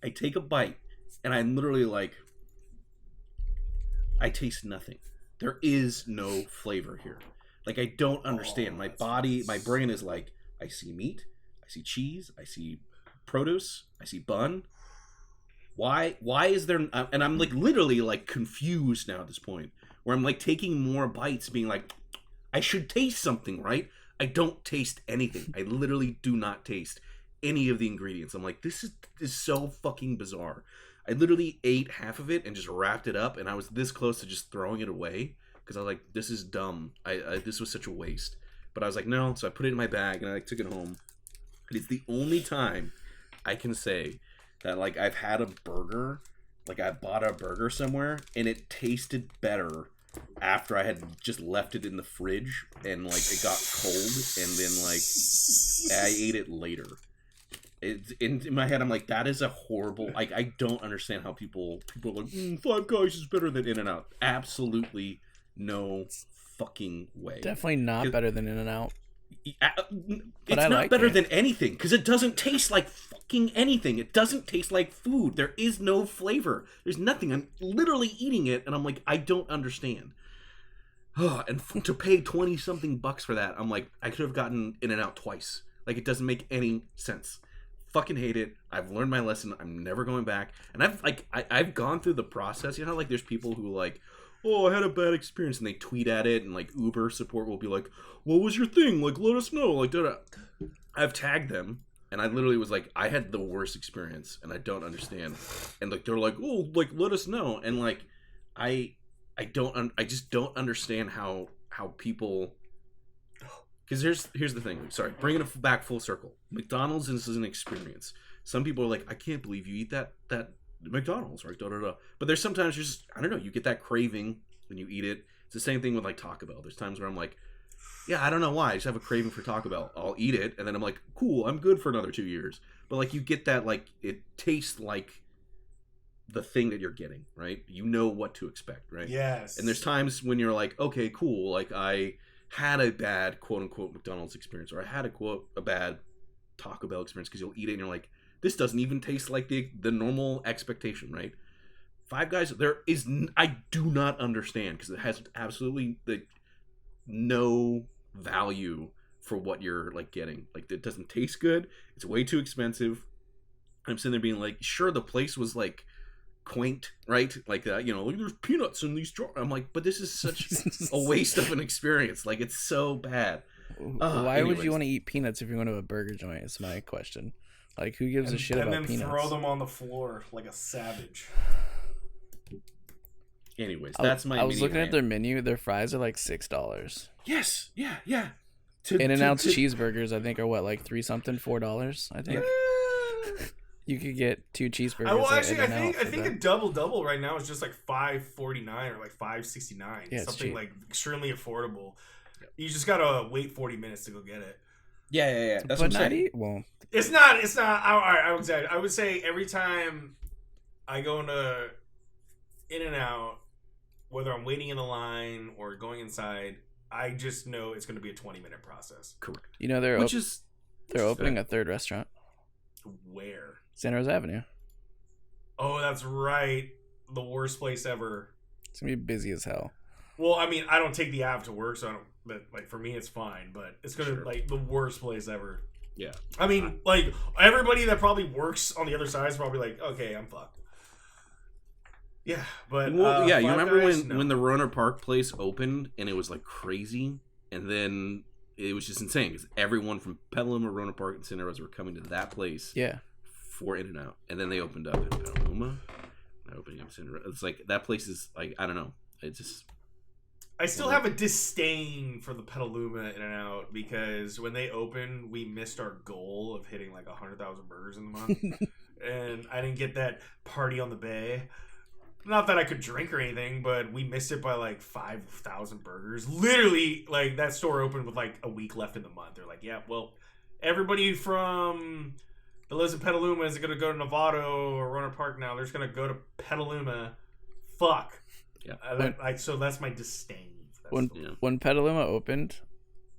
I take a bite, and I'm literally like, I taste nothing. There is no flavor here. Like, I don't understand. My body, my brain is like, I see meat, I see cheese, I see produce, I see bun. Why is there... And I'm, like, literally, like, confused now at this point. Where I'm, like, taking more bites, being like, I should taste something, right? I don't taste anything. I literally do not taste any of the ingredients. I'm like, this is so fucking bizarre. I literally ate half of it and just wrapped it up, and I was this close to just throwing it away because I was like, this is dumb. This was such a waste. But I was like, no, so I put it in my bag and I took it home. And it's the only time I can say that, like, I've had a burger, like I bought a burger somewhere and it tasted better after I had just left it in the fridge and, like, it got cold and then, like, I ate it later. In my head, I'm like, that is a horrible... Like, I don't understand how people are like, Five Guys is better than In-N-Out. Absolutely no fucking way. Definitely not better than In-N-Out. It's not like better than anything, because it doesn't taste like fucking anything. It doesn't taste like food. There is no flavor. There's nothing. I'm literally eating it, and I'm like, I don't understand. And to pay 20-something bucks for that, I'm like, I could have gotten In-N-Out twice. Like, it doesn't make any sense. Fucking hate it. I've learned my lesson. I'm never going back. And I've gone through the process. You know, like, there's people who, like, oh, I had a bad experience, and they tweet at it, and, like, Uber support will be like, what was your thing? Like, let us know. Like, I've tagged them, and I literally was like, I had the worst experience, and I don't understand. And, like, they're like, oh, like, let us know. And, like, I just don't understand how people... Because here's the thing. Sorry, bringing it back full circle. McDonald's is an experience. Some people are like, I can't believe you eat that McDonald's, right? But there's sometimes you just, I don't know, you get that craving when you eat it, It's the same thing with like Taco Bell. There's times where I'm like, yeah, I don't know why. I just have a craving for Taco Bell. I'll eat it, and then I'm like, cool, I'm good for another 2 years. But like you get that, like it tastes like the thing that you're getting, right? You know what to expect, right? Yes. And there's times when you're like, okay, cool, like I had a bad quote unquote McDonald's experience, or I had a bad Taco Bell experience, because you'll eat it and you're like, this doesn't even taste like the normal expectation, right? Five Guys, I do not understand, because it has absolutely no value for what you're like getting. Like it doesn't taste good. It's way too expensive. I'm sitting there being like, sure, the place was like quaint, right? Like that, like there's peanuts in these jars. I'm like, but this is such a waste of an experience. Like it's so bad. Why would you want to eat peanuts if you're going to a burger joint? Is my question. Like, who gives a shit about peanuts? And then throw them on the floor like a savage. Anyways, that's my. I was looking at their menu. Their fries are like $6. Yes, yeah. In-N-Out's cheeseburgers, I think, are what, like $3-$4? I think. You could get 2 cheeseburgers. Well, actually, I think a double right now is just like $5.49 or like $5.69. Yeah, something like extremely affordable. Yep. You just gotta wait 40 minutes to go get it. Yeah. That's what I'm saying. Well, it's not. I would say every time I go into In-N-Out, whether I'm waiting in a line or going inside, I just know it's going to be a 20-minute process. Correct. They're opening a third restaurant. Where? Santa Rosa Avenue. Oh, that's right. The worst place ever. It's going to be busy as hell. Well, I mean, I don't take the Ave to work, so I don't. But like for me, it's fine. But it's going to like the worst place ever. Yeah. I mean, like everybody that probably works on the other side is probably like, okay, I'm fucked. Yeah, but you remember when the Roner Park place opened and it was like crazy, and then it was just insane because everyone from Petaluma, Roner Park, and Santa Rosa were coming to that place. Yeah. For In-N-Out, and then they opened up in Petaluma. Opening up Santa Rosa. It's like that place is like, I don't know. It just. I still have a disdain for the Petaluma In-N-Out because when they opened, we missed our goal of hitting like 100,000 burgers in the month, and I didn't get that party on the bay. Not that I could drink or anything, but we missed it by like 5,000 burgers. Literally, like that store opened with like a week left in the month. They're like, yeah, well, everybody from that lives in Petaluma is going to go to Novato or Roner Park now. They're just going to go to Petaluma. Fuck. Yeah. So that's my disdain. When Petaluma opened,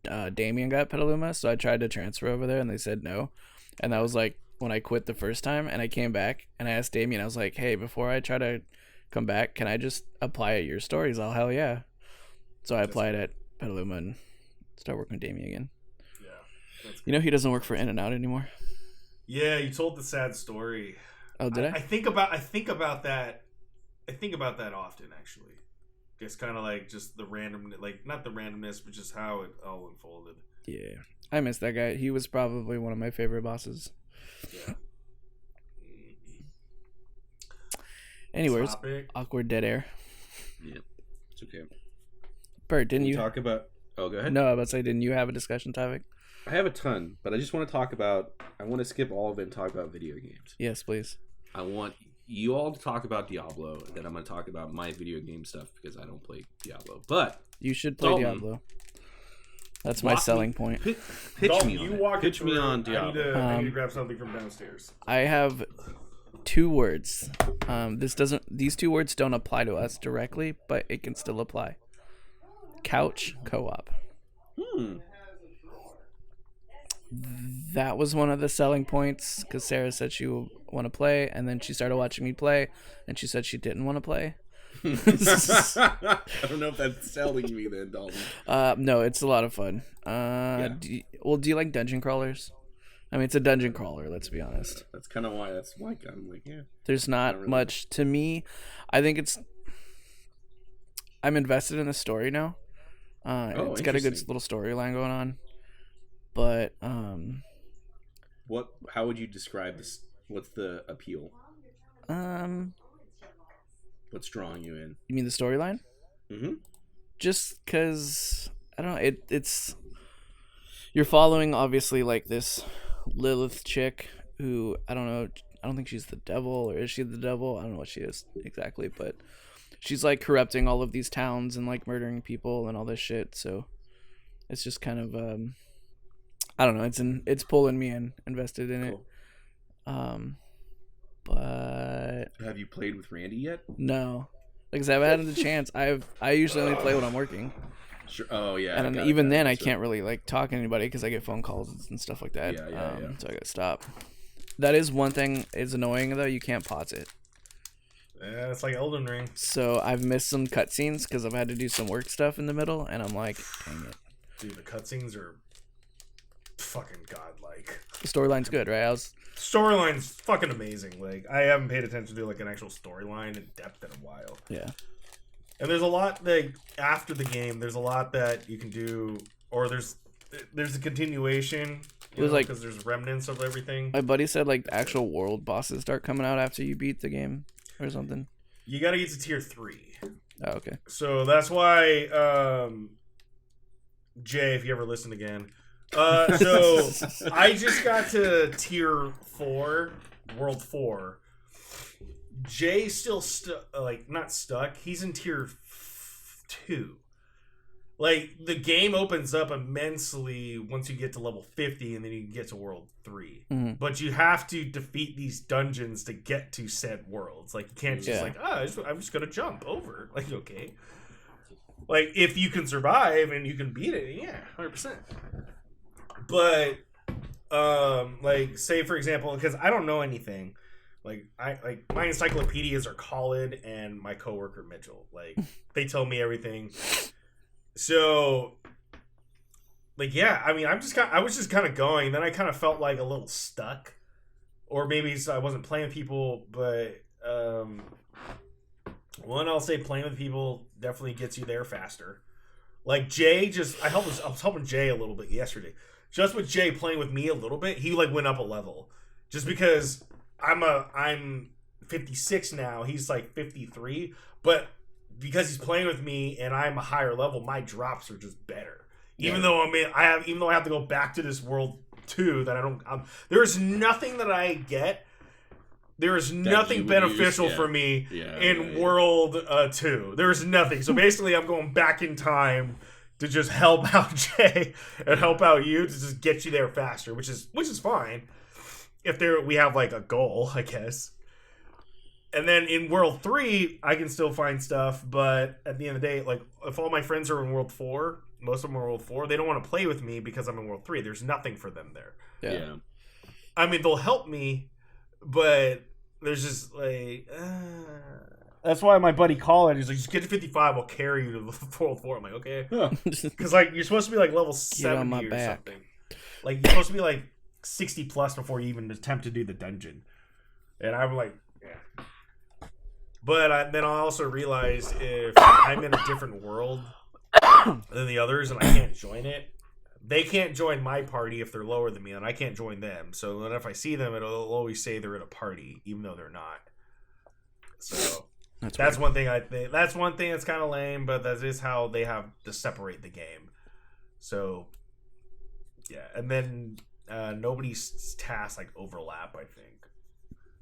Damien got Petaluma, so I tried to transfer over there, and they said no. And that was like when I quit the first time, and I came back, and I asked Damien, I was like, hey, before I try to come back, can I just apply at your store? He's all, hell yeah. So I applied at Petaluma and started working with Damien again. Yeah. He doesn't work for In-N-Out anymore. Yeah, you told the sad story. Oh, did I? I think about that. I think about that often, actually. It's kind of like just the random, like not the randomness, but just how it all unfolded. Yeah, I miss that guy. He was probably one of my favorite bosses. Yeah. Anyways, awkward dead air. Yeah, it's okay. Bert, didn't you talk about? Oh, go ahead. No, I was about to say, didn't you have a discussion topic? I have a ton, but I just want to talk about. I want to skip all of it and talk about video games. Yes, please. I want you all to talk about Diablo, and then I'm going to talk about my video game stuff because I don't play Diablo. But you should play Dalton, Diablo. That's my selling point. Pitch Dalton, me on Pitch me on Diablo. I need to grab something from downstairs. I have 2 words. These 2 words don't apply to us directly, but it can still apply. Couch co-op. That was one of the selling points because Sarah said she would want to play, and then she started watching me play, and she said she didn't want to play. I don't know if that's selling me then, Dalton. No, it's a lot of fun. Do you like dungeon crawlers? I mean, it's a dungeon crawler, let's be honest. That's kind of why I'm like, yeah. There's not really much to me. I think I'm invested in the story now. It's got a good little storyline going on. But how would you describe this? What's the appeal? What's drawing you in? You mean the storyline? Mm-hmm. Just because I don't know, it's you're following obviously like this Lilith chick who I don't know. I don't think she's the devil, or is she the devil? I don't know what she is exactly, but she's like corrupting all of these towns and like murdering people and all this shit. So it's just kind of I don't know. It's pulling me in, invested in it. But have you played with Randy yet? No, because I haven't had the chance. I usually only play when I'm working. Sure. Oh yeah. And even then, I can't really like talk to anybody because I get phone calls and stuff like that. Yeah. So I gotta stop. That is one thing. It's annoying though. You can't pause it. Yeah, it's like Elden Ring. So I've missed some cutscenes because I've had to do some work stuff in the middle, and I'm like, dang it. Dude, the cutscenes are fucking godlike. The storyline's good, right? Storyline's fucking amazing. Like, I haven't paid attention to like an actual storyline in depth in a while. Yeah. And there's a lot that after the game, there's a lot that you can do, or there's a continuation. It was like because there's remnants of everything. My buddy said like actual world bosses start coming out after you beat the game or something. You got to get to tier 3. Oh, okay. So that's why, Jay, if you ever listen again. So I just got to tier 4, world 4. Jay's still not stuck. He's in tier 2. Like, the game opens up immensely once you get to level 50, and then you can get to world 3. Mm-hmm. But you have to defeat these dungeons to get to said worlds. Like, you can't just I'm just gonna jump over. Like, okay. Like, if you can survive and you can beat it, yeah, 100%. But, like, say, for example, because I don't know anything. Like, my encyclopedias are Khalid and my coworker Mitchell. Like, they tell me everything. So, like, yeah, I mean, I was just kind of going. Then I kind of felt like a little stuck, or maybe I wasn't playing with people. But one, I'll say playing with people definitely gets you there faster. Like Jay, I was helping Jay a little bit yesterday. Just with Jay playing with me a little bit, he like went up a level. Just because I'm 56 now, he's like 53, but because he's playing with me and I'm a higher level, my drops are just better. Even though I have to go back to this world 2 that I don't. There's nothing that I get. There is nothing beneficial for me in world 2. There's nothing. So basically, I'm going back in time to just help out Jay and help out you to just get you there faster, which is fine. If we have like a goal, I guess. And then in World 3, I can still find stuff, but at the end of the day, like, if all my friends are in World 4, most of them are World 4, they don't want to play with me because I'm in World 3. There's nothing for them there. Yeah. I mean, they'll help me, but there's just, like... That's why my buddy Colin, he's like, just get to 55, I'll carry you to World 4. I'm like, okay. Because, like, you're supposed to be, like, level 70 or something. Like, you're supposed to be, like, 60 plus before you even attempt to do the dungeon. And I'm like, yeah. But then I also realized if I'm in a different world than the others and I can't join it, they can't join my party if they're lower than me, and I can't join them. So then if I see them, it'll always say they're in a party, even though they're not. So that's one thing I think. That's one thing that's kind of lame, but that is how they have to separate the game. So yeah, and then nobody's tasks like overlap. I think.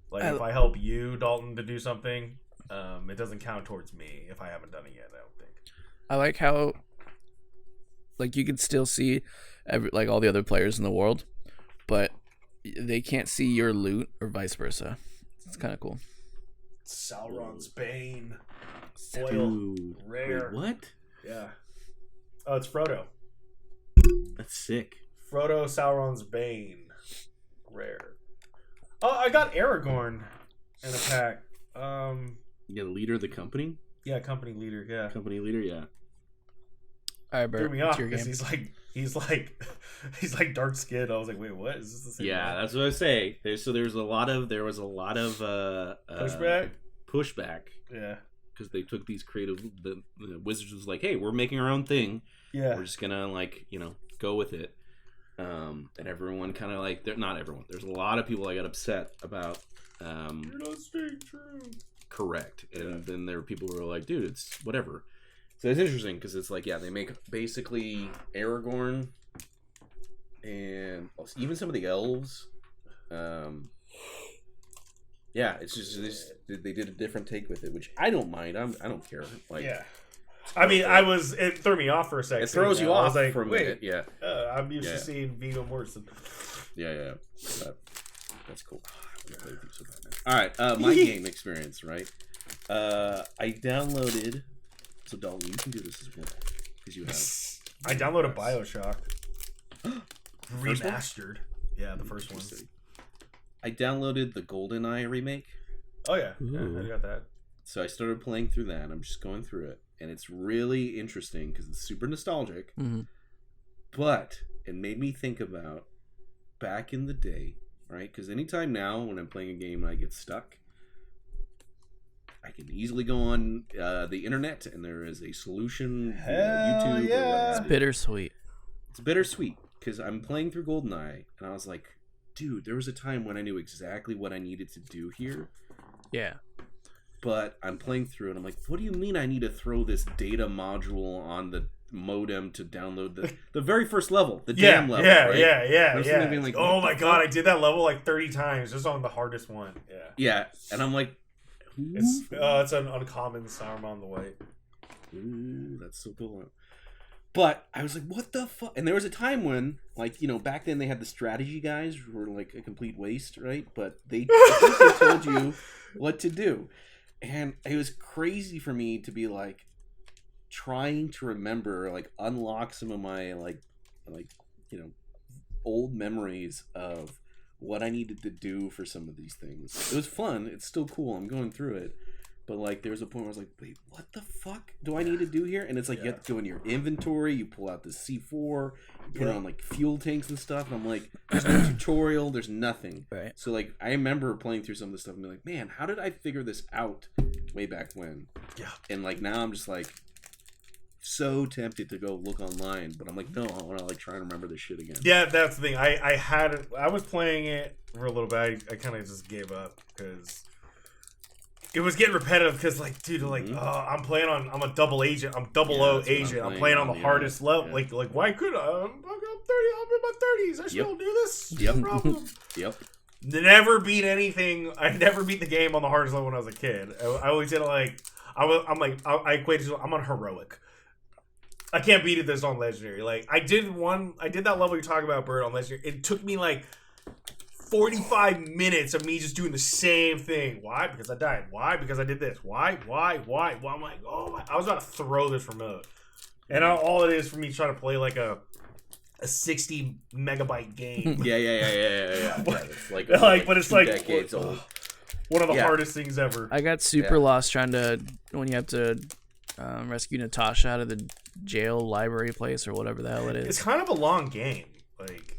Like if I help you, Dalton, to do something, it doesn't count towards me if I haven't done it yet. I don't think. I like how, like, you can still see like all the other players in the world, but they can't see your loot or vice versa. It's kind of cool. Sauron's Bane, foil, rare. Wait, what? Yeah. Oh, it's Frodo. That's sick. Frodo, Sauron's Bane, rare. Oh, I got Aragorn in a pack. Yeah, the leader of the company. Yeah, company leader. Yeah, company leader. Yeah. All right, Bert, threw me off because he's like dark skinned. I was like, wait, what? Is this the same? Yeah, guy? That's what I say. There was a lot of pushback. Yeah, because they took these creative. The Wizards was like, hey, we're making our own thing. Yeah, we're just gonna go with it. And everyone kind of like, not everyone. There's a lot of people that got upset about. You're not staying true. Correct, and then there were people who were like, dude, it's whatever. So it's interesting because it's like, yeah, they make basically Aragorn and even some of the elves. Yeah, Yeah, it's just they did a different take with it, which I don't mind. I don't care. Like, yeah. I mean, it threw me off for a second. It throws you off like, for a minute. Yeah. I'm used to seeing Viggo Mortensen. Yeah. That's cool. All right, my game experience, right? I downloaded. So Dalton, you can do this as well because you have. I downloaded BioShock remastered. Yeah, the first one. I downloaded the GoldenEye remake. Oh yeah, I got that. So I started playing through that. I'm just going through it, and it's really interesting because it's super nostalgic. Mm-hmm. But it made me think about back in the day, right? Because anytime now when I'm playing a game and I get stuck, I can easily go on the internet and there is a solution via YouTube. Yeah. It's bittersweet. It's bittersweet because I'm playing through GoldenEye and I was like, dude, there was a time when I knew exactly what I needed to do here. Yeah. But I'm playing through and I'm like, what do you mean I need to throw this data module on the modem to download the very first level, the damn level, right? Yeah. Like, oh my god, I did that level like 30 times just on the hardest one. Yeah, and I'm like, it's an uncommon Saruman on the way. Ooh, that's so cool. But I was like, what the fuck? And there was a time when, like, you know, back then they had the strategy guys who were like a complete waste, right? But they told you what to do. And it was crazy for me to be like trying to remember, like unlock some of my like you know, old memories of what I needed to do for some of these things. It was fun. It's still cool. I'm going through it. But like there was a point where I was like, wait, what the fuck do I need to do here? And it's like you have to go in your inventory, you pull out the C4, you put on like fuel tanks and stuff, and I'm like, there's no tutorial, there's nothing. Right. So like I remember playing through some of this stuff and being like, man, how did I figure this out way back when? Yeah. And like now I'm just like so tempted to go look online, but I'm like, no, I want to like try and remember this shit again. Yeah, that's the thing. I was playing it for a little bit. I kind of just gave up because it was getting repetitive. Because like, dude, like, I'm a double agent. I'm double O agent. I'm playing on the hardest level. Yeah. Like, why could I'm 30? I'm in my 30s. I still do this. Yep. No problem. Yep. Never beat anything. I never beat the game on the hardest level when I was a kid. I always did it like I equated to I'm on heroic. I can't beat this on legendary. Like I did that level you're talking about, Bert, on legendary. It took me like 45 minutes of me just doing the same thing. Why? Because I died. Why? Because I did this. Why? Well, I'm like, oh my! I was about to throw this remote, and all it is for me trying to play like a 60 megabyte game. Yeah. It's like but it's like decades old. One of the hardest things ever. I got super lost trying to when you have to rescue Natasha out of the jail library place or whatever the hell it is. It's kind of a long game. Like,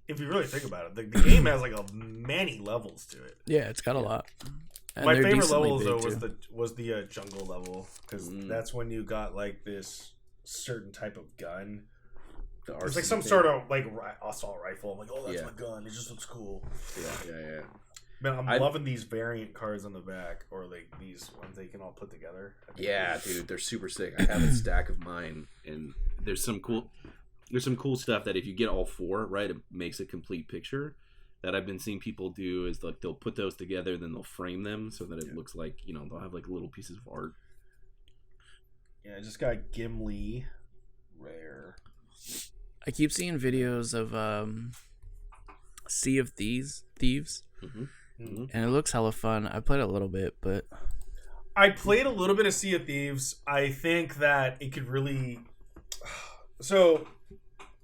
if you really think about it, the game has like many levels to it. Yeah, it's got a lot. And my favorite levels though was the jungle level because that's when you got like this certain type of gun. It's like some sort of like assault rifle. I'm like, oh, that's my gun. It just looks cool. Yeah. Man, I'm loving these variant cards on the back, or like these ones they can all put together. Yeah, dude, they're super sick. I have a stack of mine, and there's some cool stuff that if you get all four, right, it makes a complete picture. That I've been seeing people do is like they'll put those together, then they'll frame them so that it looks like, you know, they'll have like little pieces of art. Yeah, I just got Gimli rare. I keep seeing videos of Sea of Thieves. And it looks hella fun. I played a little bit, but I played a little bit of Sea of Thieves. I think that it could really. So,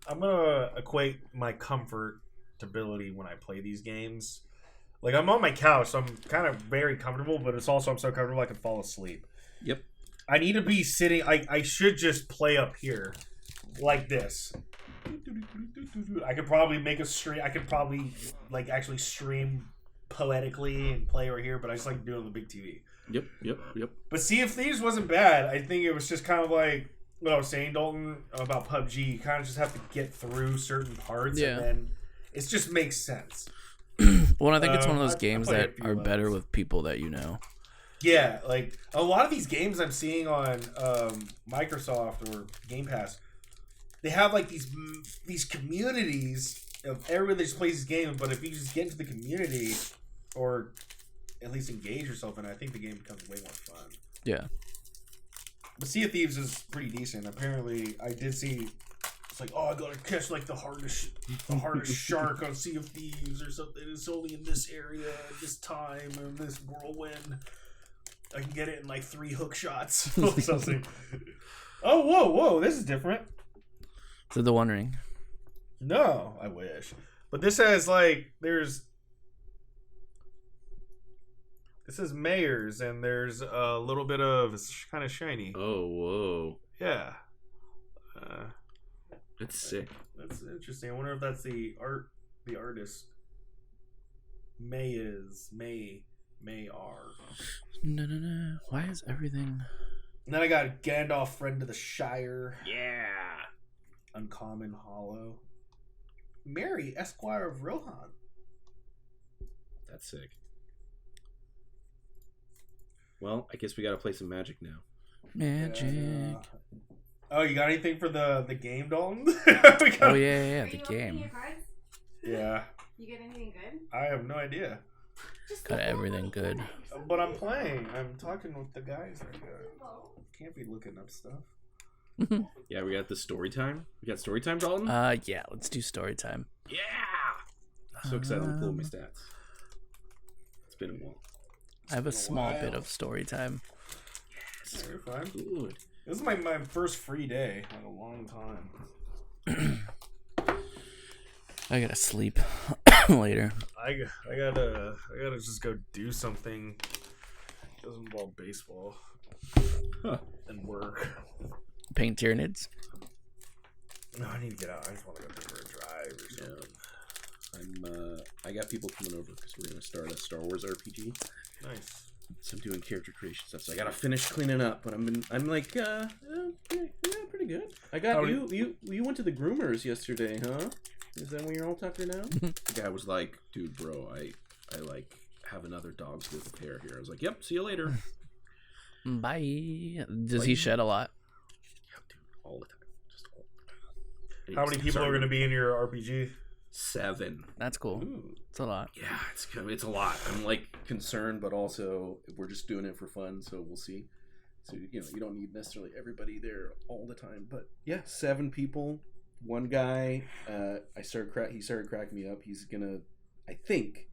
I'm gonna equate my comfortability when I play these games. Like I'm on my couch, so I'm kind of very comfortable, but it's also I'm so comfortable I can fall asleep. Yep. I need to be sitting. I should just play up here, like this. I could probably make a stream. I could probably like actually stream poetically and play right here, but I just like doing the big TV. Yep. But Sea of Thieves wasn't bad. I think it was just kind of like what I was saying, Dalton, about PUBG. You kind of just have to get through certain parts, and then it just makes sense. Well, I think it's one of those games that are better with people that you know. Yeah, like a lot of these games I'm seeing on Microsoft or Game Pass, they have like these communities of everybody that just plays this game. But if you just get into the community, or at least engage yourself in it, I think the game becomes way more fun. Yeah. But Sea of Thieves is pretty decent. Apparently, I did see. It's like, oh, I gotta catch like the hardest shark on Sea of Thieves or something. It's only in this area, at this time, and this whirlwind. I can get it in like 3 hook shots or something. Oh, whoa! This is different. Is it the One Ring? No, I wish. But this has like this is Mayors, and there's a little bit of it's kind of shiny. Oh, whoa! Yeah. That's sick. That's interesting. I wonder if that's the artist. Mayar. No. Why is everything? And then I got Gandalf, Friend of the Shire. Yeah. Uncommon Hollow. Mary, Esquire of Rohan. That's sick. Well, I guess we gotta play some Magic now. Magic. Oh, you got anything for the game, Dalton? Oh yeah, the game. Your cards? Yeah. You get anything good? I have no idea. Got everything good. But I'm playing. I'm talking with the guys right there. Can't be looking up stuff. Yeah, we got the story time. We got story time, Dalton? Yeah, let's do story time. Yeah! I'm so excited to pull my stats. It's been a while. I have a small bit of story time. Yes. Yeah, you're fine. Good. This is my first free day in a long time. I gotta sleep later. I gotta just go do something. It doesn't involve baseball and work. Paint Tyranids. No, I need to get out. I just want to go for a drive or something. I got people coming over because we're gonna start a Star Wars RPG. Nice. So I'm doing character creation stuff. So I gotta finish cleaning up, but I'm like, yeah, pretty good. I got you went to the groomers yesterday, huh? Is that where you're all tucked now? The guy was like, dude, bro, I like have another dog's worth of hair here. I was like, yep, see you later. Bye. Does he shed a lot? Yeah, dude, all the time. Just all the time. How many people are going to be in your RPG? 7. That's cool. Ooh. It's a lot. Yeah, it's a lot. I'm like concerned, but also we're just doing it for fun, so we'll see. So you don't need necessarily everybody there all the time, but yeah, 7 people. One guy, he started cracking me up. He's gonna, I think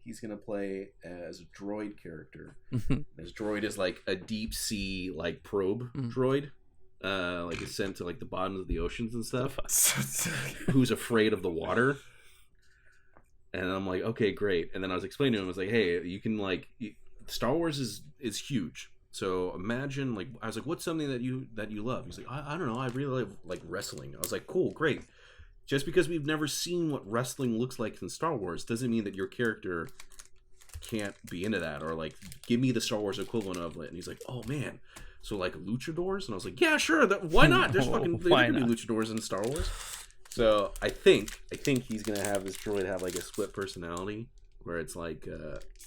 he's gonna play as a droid character. His droid is like a deep sea like probe droid. Like is sent to like the bottom of the oceans and stuff. Who's afraid of the water? And I'm like, okay, great. And then I was explaining to him, I was like, hey, you can like, Star Wars is huge. So imagine like, I was like, what's something that you love? He's like, I don't know, I really like wrestling. I was like, cool, great. Just because we've never seen what wrestling looks like in Star Wars doesn't mean that your character can't be into that, or like give me the Star Wars equivalent of it. And he's like, oh man. So like luchadors, and I was like, yeah, sure. Why not? There's fucking there could be luchadors in Star Wars. So I think he's gonna have this droid have like a split personality, where it's like,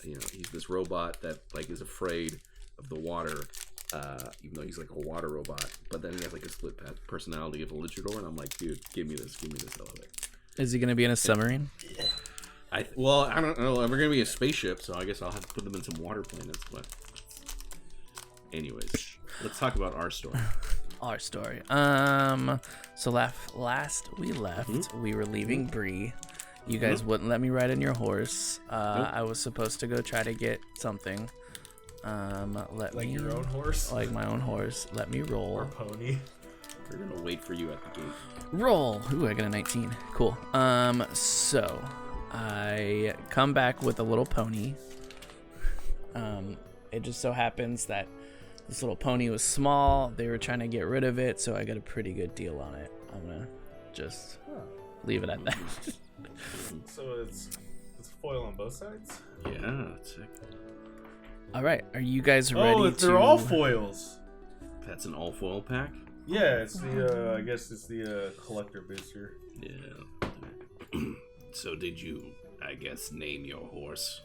he's this robot that like is afraid of the water, even though he's like a water robot. But then he has like a split personality of a luchador, and I'm like, dude, give me this, I love it. Is he gonna be in a submarine? I don't know. We're gonna be a spaceship, so I guess I'll have to put them in some water planets. But anyways. Let's talk about our story. Our story. So last we left, we were leaving Bree. You guys wouldn't let me ride in your horse. I was supposed to go try to get something. Your own horse? Like my own horse. Let me roll. Or pony. We're gonna wait for you at the gate. Roll. Ooh, I got a 19. Cool. So I come back with a little pony. It just so happens that this little pony was small. They were trying to get rid of it, so I got a pretty good deal on it. I'm gonna just leave it at that. So it's foil on both sides? Yeah, that's sick. All right, are you guys ready? Oh, they're all foils. That's an all foil pack? Yeah, it's the I guess it's the collector booster. Yeah. So did you, I guess, name your horse?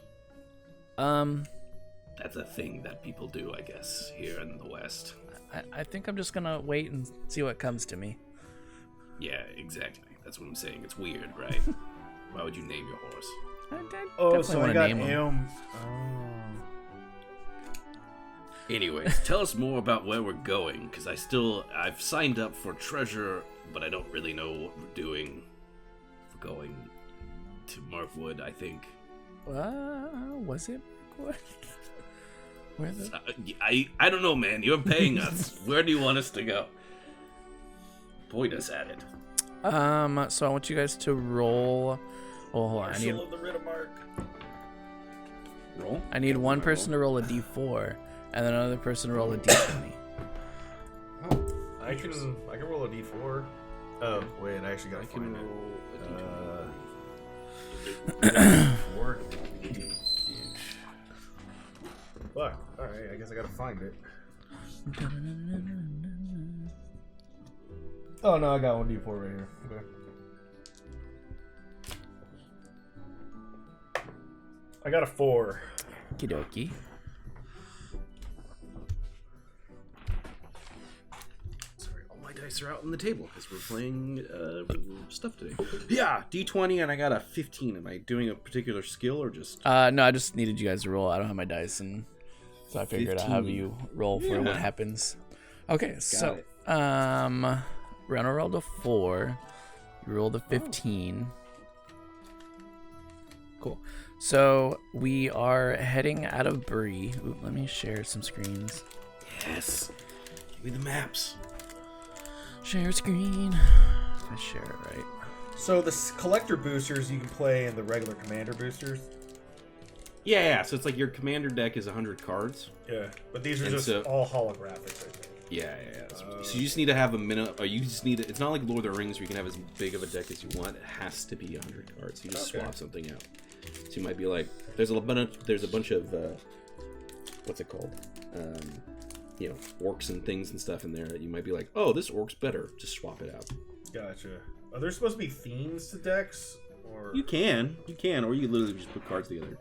That's a thing that people do, I guess, here in the West. I think I'm just gonna wait and see what comes to me. Yeah, exactly. That's what I'm saying. It's weird, right? Why would you name your horse? Oh, so I got name him. him. Anyways, tell us more about where we're going, because I've signed up for treasure, but I don't really know what we're doing. We're going to Markwood, I think. Was it Markwood? Where the... I don't know, man. You're paying us. Where do you want us to go? Point us at it. So I want you guys to roll. Oh, hold on. Marshal of the Riddermark. Roll? I need one person to roll a d4, and then another person to roll a d20. I can roll a d4. Oh wait, I actually gotta find it. 4. Fuck. All right, I guess I gotta find it. Oh no, I got one d4 right here. Okay. I got a 4. Okie dokie. Sorry, all my dice are out on the table because we're playing stuff today. Yeah, D20, and I got a 15. Am I doing a particular skill or just? No, I just needed you guys to roll. I don't have my dice, and so I figured I'd have 15. you roll for what happens. Okay, so it. Renner rolled a 4. You rolled a 15. Cool. So we are heading out of Bree. Ooh, let me share some screens. Yes. Give me the maps. Share screen. If I share it right. So the collector boosters you can play in the regular commander boosters. Yeah. So it's like your commander deck is 100 cards. Yeah, but these are And just so- all holographic, I think. Yeah. So you just need to have a minute, or you just need. It's not like Lord of the Rings where you can have as big of a deck as you want. It has to be 100 cards. You just swap something out. So you might be like, there's a bunch of what's it called? Orcs and things and stuff in there that you might be like, oh, this orc's better. Just swap it out. Gotcha. Are there supposed to be themes to decks? Or You can, or you literally just put cards together.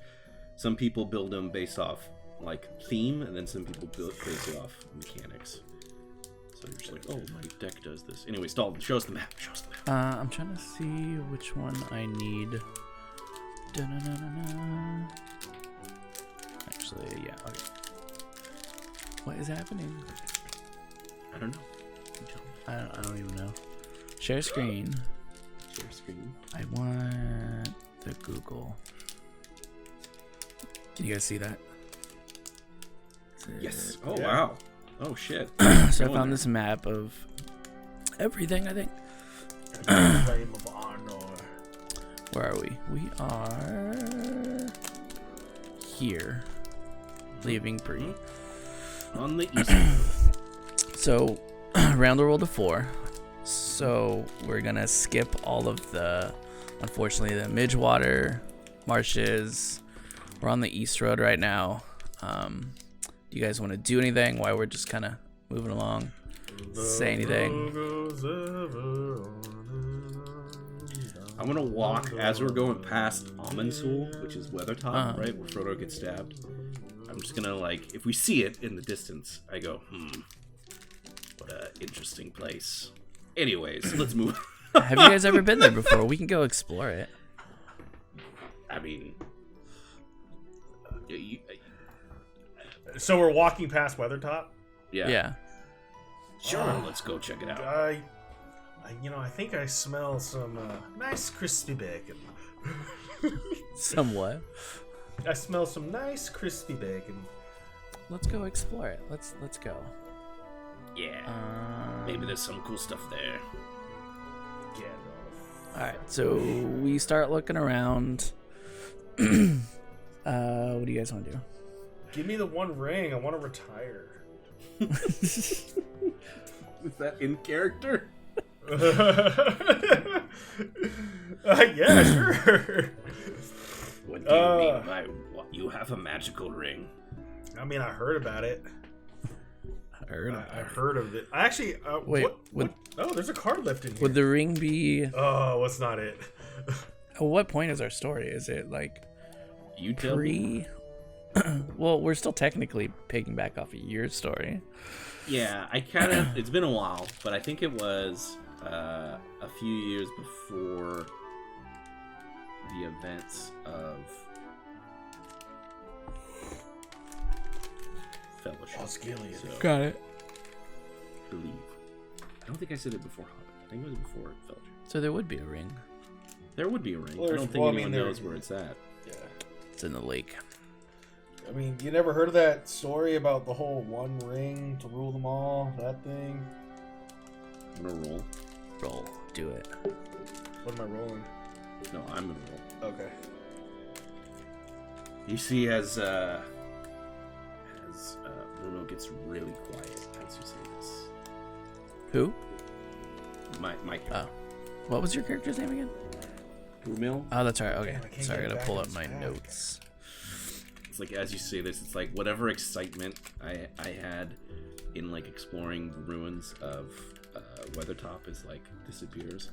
Some people build them based off like theme, and then some people build based off mechanics. So you're just like, oh, my deck does this. Anyways, Dalton, show us the map. I'm trying to see which one I need. Da-na-na-na-na. Actually, yeah. Okay. What is happening? I don't know. You tell me. I don't even know. Share screen. Share screen. I want the Google. Can you guys see that? Yes. Oh, wow. Oh, shit. So I found this map of everything, I think. Flame of Honor. Where are we? We are here. Leaving Bree. On the east. So, round the roll to 4. So, we're going to skip all of the, unfortunately, the Midgewater marshes. We're on the East Road right now. Do you guys want to do anything while we're just kind of moving along? Say anything? I'm going to walk as we're going past Amansul, which is Weathertop, right? Where Frodo gets stabbed. I'm just going to, like, if we see it in the distance, I go, what a interesting place. Anyways, let's move. Have you guys ever been there before? We can go explore it. I mean, So we're walking past Weathertop? Yeah. Sure, let's go check it out. I think I smell some nice crispy bacon. Somewhat. I smell some nice crispy bacon. Let's go explore it. Let's go. Yeah. Maybe there's some cool stuff there. Gandalf. All right. So we start looking around. What do you guys want to do? Give me the one ring. I want to retire. Is that in character? Yeah, sure. What do you mean by you have a magical ring? I mean, I heard about it. I heard of it. I actually. Wait, oh, there's a card left in here. Would the ring be? Oh, what's not it? At what point is our story? Is it like You tell me. Well, we're still technically picking back off a year's story. Yeah, I kind of. It's been a while, but I think it was a few years before the events of Fellowship. Osgiliath. So, Got it. I believe. I don't think I said it before Hobbit. I think it was before Fellowship. So there would be a ring. There would be a ring. Well, I don't think anyone knows where it's at. Yeah. It's in the lake. I mean, you never heard of that story about the whole one ring to rule them all? That thing? I'm gonna roll. Roll. Do it. What am I rolling? No, I'm gonna roll. Okay. You see, as Bruno gets really quiet as you say this. Who? My Oh. What was your character's name again? Brumil. Oh, that's right. Okay. Damn, I can't Sorry, I get gotta back pull in up this my pack. notes. It's like as you say this, it's like whatever excitement I had in like exploring the ruins of Weathertop is like disappears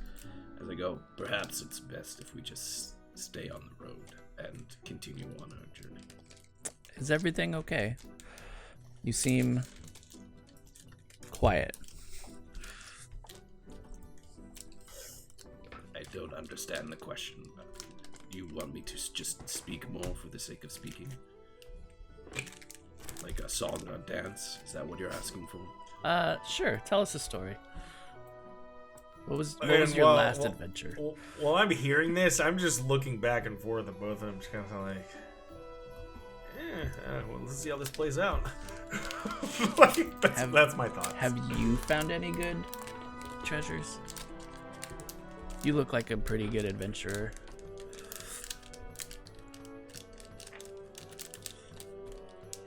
as I go. Perhaps it's best if we just stay on the road and continue on our journey. Is everything okay? You seem quiet. I don't understand the question. You want me to just speak more for the sake of speaking? Like a song or a dance? Is that what you're asking for? Sure. Tell us a story. What was your last adventure? While I'm hearing this, I'm just looking back and forth at both of them, just kind of like, well, let's see how this plays out. Like, that's my thoughts. Have you found any good treasures? You look like a pretty good adventurer.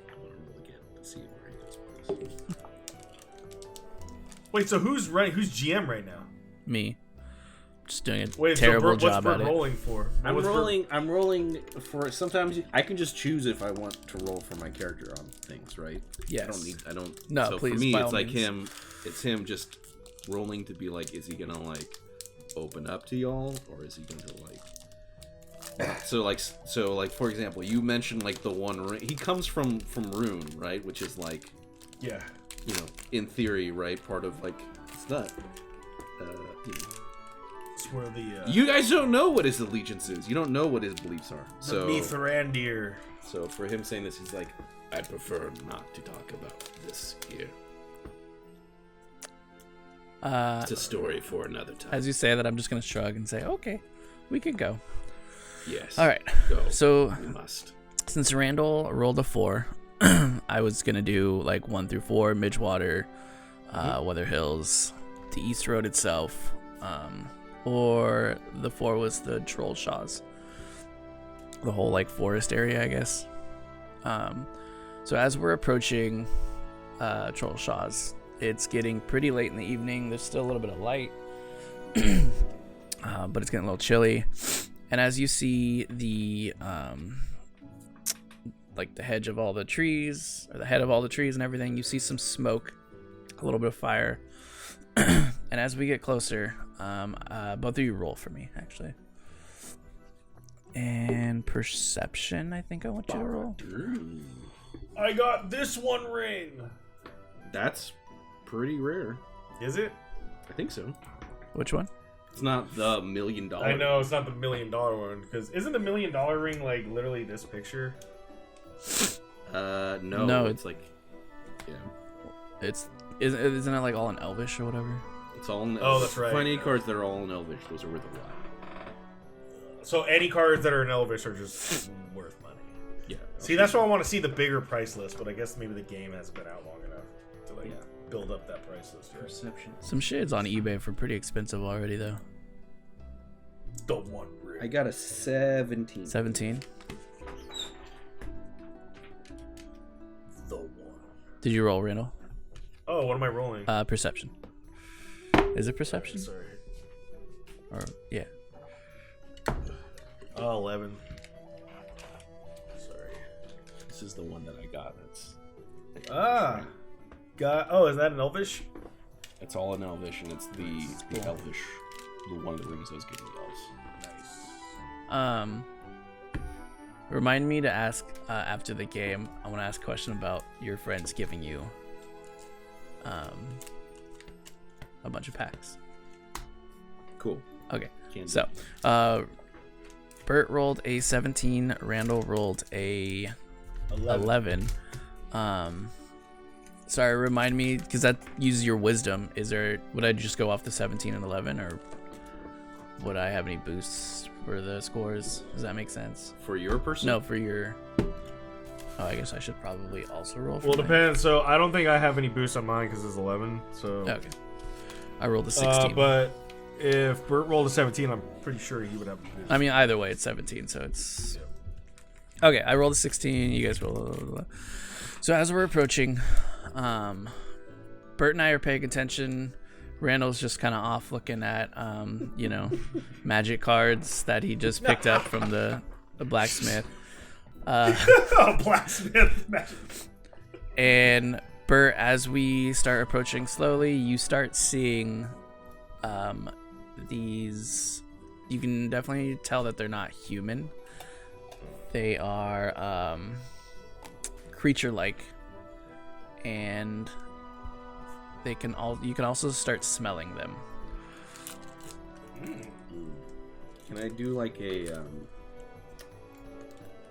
I want to roll again to see where he goes with this. Wait, so who's GM right now? Me. Just doing a Wait, terrible so job what's at Bert it. rolling for? I'm rolling for sometimes I can just choose if I want to roll for my character on things, right? Yes. I don't No, so please, for me by it's all like means. it's him just rolling to be like, is he gonna like open up to y'all or is he gonna like so for example, you mentioned like the one ring. He comes from Rune, right? Which is like, Yeah. you know, in theory, right, part of like it's not you know. It's where the You guys don't know what his allegiance is. You don't know what his beliefs are. So, Mithorandir. so for him saying this, he's like, I prefer not to talk about this here. It's a story for another time. As you say that, I'm just gonna shrug and say, "Okay, we can go." Yes. All right. Go. So, We must. since Randall rolled a 4, I was gonna do like 1 through 4, Midgewater, Weather Hills, the East Road itself, or the 4 was the Troll Shaws, the whole like forest area, I guess. So as we're approaching Troll Shaws, it's getting pretty late in the evening. There's still a little bit of light, but it's getting a little chilly. And as you see the like the hedge of all the trees, or the head of all the trees and everything, you see some smoke, a little bit of fire. And as we get closer, both of you roll for me, actually. And perception, I think I want you to roll. I got this one ring. That's pretty rare. Is it? I think so. Which one? It's not the $1 million. I know it's not the $1 million one, because isn't the $1 million ring like literally this picture? No. No, It's like, yeah. Isn't it like all in Elvish or whatever? It's all in. Oh, that's right. Find any cards that are all in Elvish. Those are worth a lot. So any cards that are in Elvish are just worth money. Yeah. See, that's why I want to see the bigger price list, but I guess maybe the game hasn't been out long enough to like build up that price list yet. Perception. Some shit's on eBay for pretty expensive already, though. The one ring. I got a 17. 17. The one. Did you roll, Randall? Oh, what am I rolling? Perception. Is it perception? Sorry. Or yeah. Oh, 11. Sorry. This is the one that I got. That's Oh, is that an Elvish? it's all in Elvish, and it's the Elvish, the one of the rings I was giving the elves. Nice. Remind me to ask after the game. I want to ask a question about your friends giving you a bunch of packs. Cool. Okay. Can't So, Bert rolled a 17. Randall rolled a 11. Sorry, remind me, because that uses your wisdom. Would I just go off the 17 and 11, or would I have any boosts for the scores? Does that make sense? For your person? No, for your... Oh, I guess I should probably also roll for Well, it mine. depends. So I don't think I have any boosts on mine because it's 11. So Okay. I rolled a 16. But if Bert rolled a 17, I'm pretty sure he would have a boost. I mean, either way, it's 17, so it's... Okay, I rolled a 16. You guys roll. So as we're approaching, Bert and I are paying attention. Randall's just kind of off looking at, magic cards that he just picked up from the blacksmith. Blacksmith magic. And Bert, as we start approaching slowly, you start seeing these. You can definitely tell that they're not human. They are creature-like, and you can also start smelling them. Can I do like a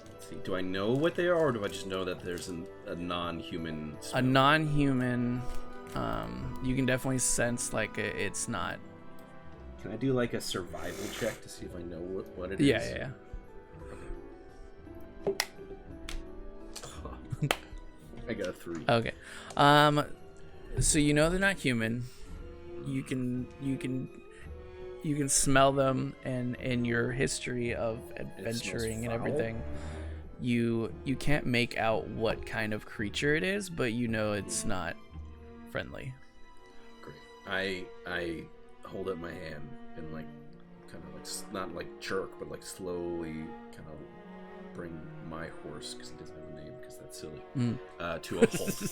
let's see, do I know what they are, or do I just know that there's a non-human smell? A non-human, you can definitely sense like it's not. Can I do like a survival check to see if I know what it is? Yeah. I got a 3. Okay. So you know they're not human. You can smell them, and in your history of adventuring and everything, you can't make out what kind of creature it is, but you know it's not friendly. Great. I hold up my hand and like kind of like not like jerk, but like slowly kind of bring my horse, because he doesn't have a name because that's silly, to a halt.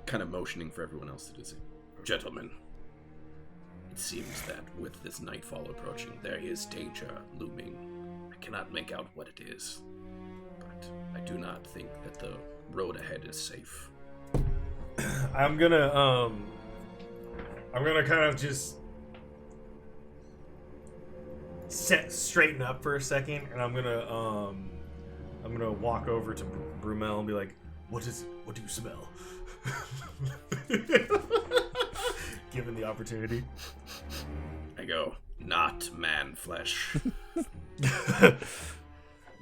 Kind of motioning for everyone else to do the same. Gentlemen, it seems that with this nightfall approaching, there is danger looming. I cannot make out what it is, but I do not think that the road ahead is safe. I'm gonna kind of just straighten up for a second, and I'm gonna walk over to Brumel and be like, what do you smell? Given the opportunity. I go, not man flesh.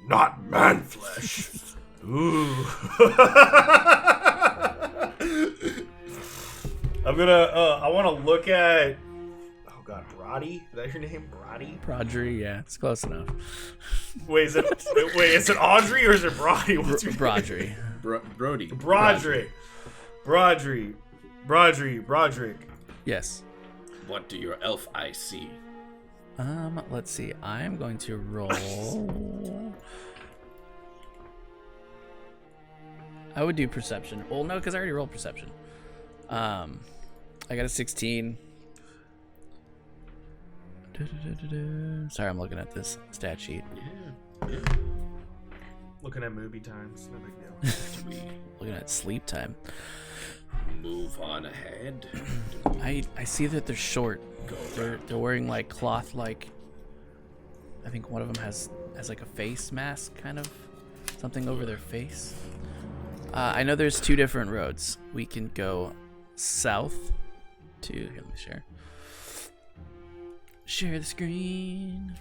Not man flesh. Ooh. I want to look at, oh god, Brody? Is that your name? Brody? Prodry, yeah, it's close enough. Wait, is it Audrey or is it Brody? What's your Brodry. Brody. Broderick. Yes. What do your elf eyes see? Let's see. I'm going to roll. I would do perception. Well, no, because I already rolled perception. I got a 16. Sorry, I'm looking at this stat sheet. Yeah. Looking at movie times, no big deal. Looking at sleep time. Move on ahead. I see that they're short. They're wearing like cloth, like I think one of them has like a face mask, kind of something over their face. I know there's 2 different roads. We can go south to, here, let me share the screen.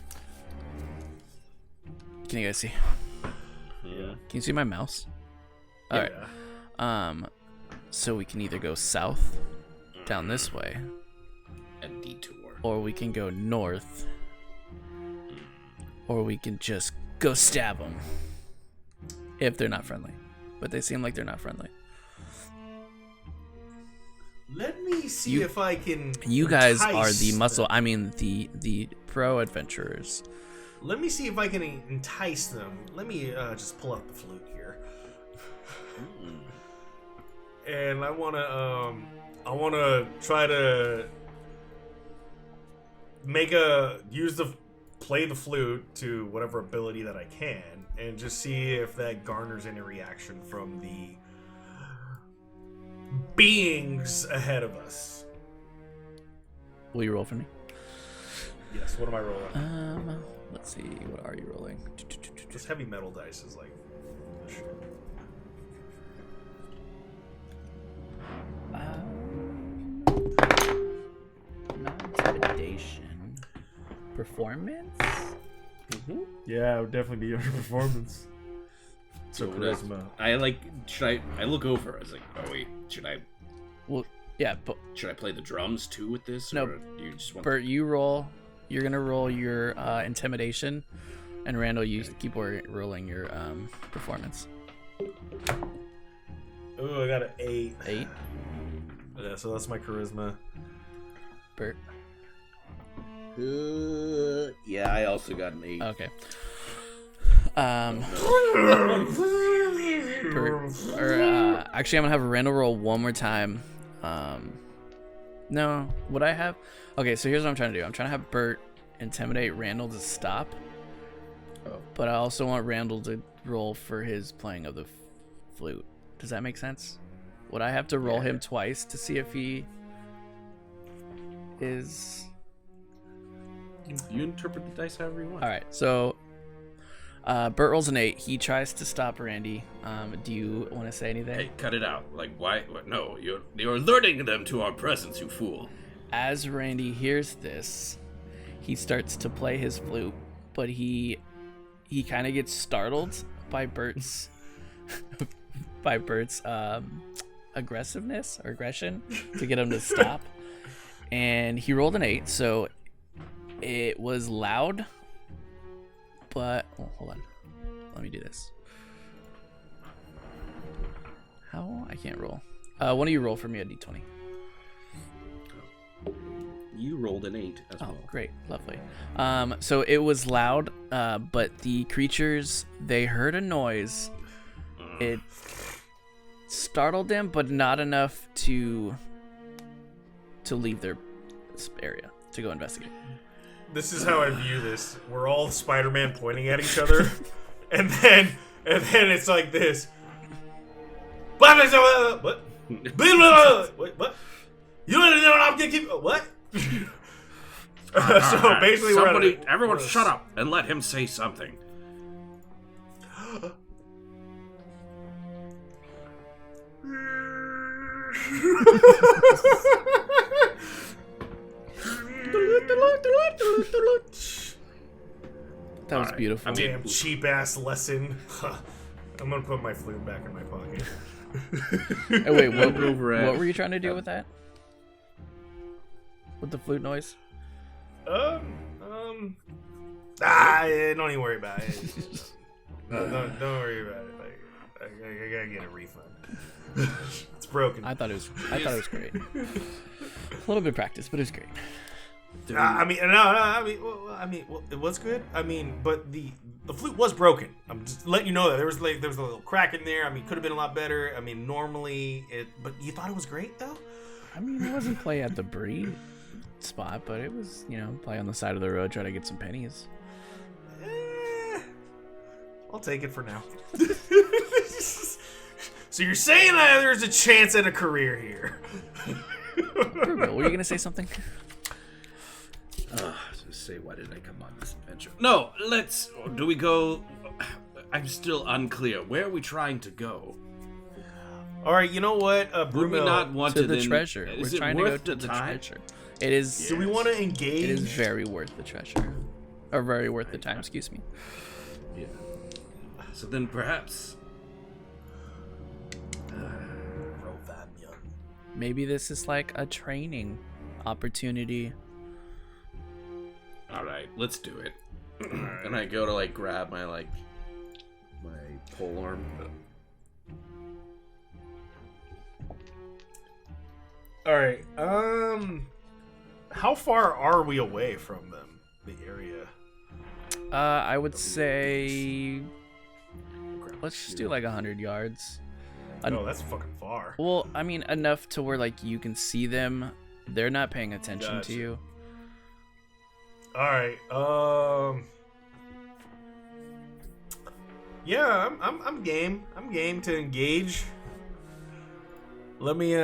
Can you guys see? Yeah. Can you see my mouse? All right. So we can either go south down this way, And detour. or we can go north, or we can just go stab them if they're not friendly. But they seem like they're not friendly. Let me see if I can. You guys are the entice muscle. them. I mean, the pro adventurers. Let me see if I can entice them. Let me just pull out the flute here. And I wanna try to play the flute to whatever ability that I can, and just see if that garners any reaction from the beings ahead of us. Will you roll for me? Yes. What am I rolling? Let's see. What are you rolling? This heavy metal dice is like shit. Not intimidation. Performance? Mm-hmm. Yeah, it would definitely be your performance. So charisma. I look over. I was like, oh wait, should I play the drums too with this? No, or you just want Bert, you roll. You're gonna roll your intimidation, and Randall, you keep rolling your performance. Ooh, I got an 8. 8. Yeah, so that's my charisma. Bert. Yeah, I also got an 8. Okay. Actually, I'm gonna have Randall roll one more time. No, would I have? Okay, so here's what I'm trying to do. I'm trying to have Bert intimidate Randall to stop. Oh. But I also want Randall to roll for his playing of the flute. Does that make sense? Would I have to roll him twice to see if he is? You interpret the dice however you want. All right, so Bert rolls an 8. He tries to stop Randy. Do you want to say anything? Hey, cut it out. Like, why? No, you're alerting them to our presence, you fool. As Randy hears this, he starts to play his flute, but he kind of gets startled by Bert's aggressiveness or aggression to get him to stop. And he rolled an 8, so it was loud. But hold on, let me do this. How? I can't roll. One of you roll for me a d20. You rolled an 8 as well. Oh, great, lovely. So it was loud, but the creatures, they heard a noise. It startled them, but not enough to leave their area to go investigate. This is how I view this. We're all Spider-Man pointing at each other, and then it's like this. What? What? You don't know what I'm gonna keep. What? So basically, everyone, shut up and let him say something. That was beautiful. Damn cheap ass lesson. I'm gonna put my flute back in my pocket. Hey, wait, what were you trying to do with that? With the flute noise? Yeah, don't even worry about it. Don't worry about it. I gotta get a refund. It's broken. I thought it was great. A little bit of practice, but it was great. It was good. But the flute was broken. I'm just letting you know that there was a little crack in there. Could have been a lot better. Normally but you thought it was great though. It wasn't play at the Brie spot, but it was, play on the side of the road, try to get some pennies. I'll take it for now. So you're saying that there's a chance at a career here? Were you gonna say something? Say, why did I come on this adventure? No, do we go? I'm still unclear. Where are we trying to go? All right, you know what, Would we not want to the treasure? Is We're it trying to go worth to the treasure. It is. Yes. Do we want to engage? It is very worth the treasure, or very worth the time. Excuse me. Yeah. So then perhaps. Maybe this is like a training opportunity. All right, let's do it. And I go to grab my my pole arm. All right. How far are we away from them? The area. I would say. Let's just do 100 yards. No, that's fucking far. Well, enough to where you can see them. They're not paying attention to you. All right. Yeah, I'm game. I'm game to engage. Let me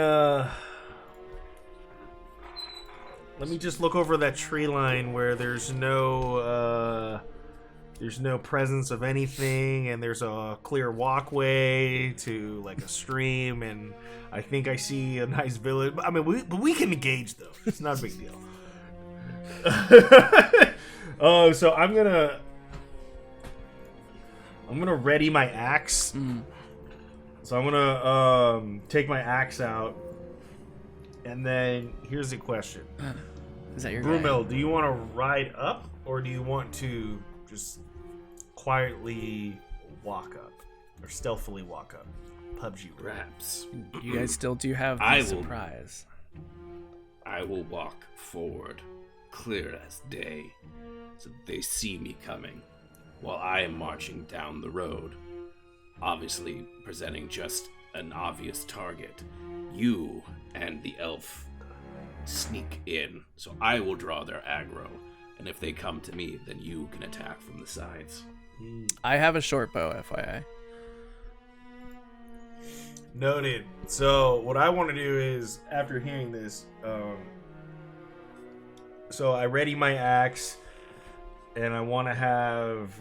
Let me just look over that tree line where there's no presence of anything, and there's a clear walkway to like a stream, and I think I see a nice village. I mean, we can engage though. It's not a big deal. Oh, so I'm gonna ready my axe. So I'm gonna take my axe out, and then here's the question: Is that your Brumel, do you want to ride up, or do you want to just quietly walk up, or stealthily walk up? PUBG Perhaps. You guys still do have the surprise. I will walk forward, clear as day, so they see me coming, while I am marching down the road, obviously presenting just an obvious target. You and the elf sneak in, so I will draw their aggro, and if they come to me, then you can attack from the sides. I have a short bow, FYI. Noted. So what I want to do is, after hearing this, so I ready my axe, and I want to have,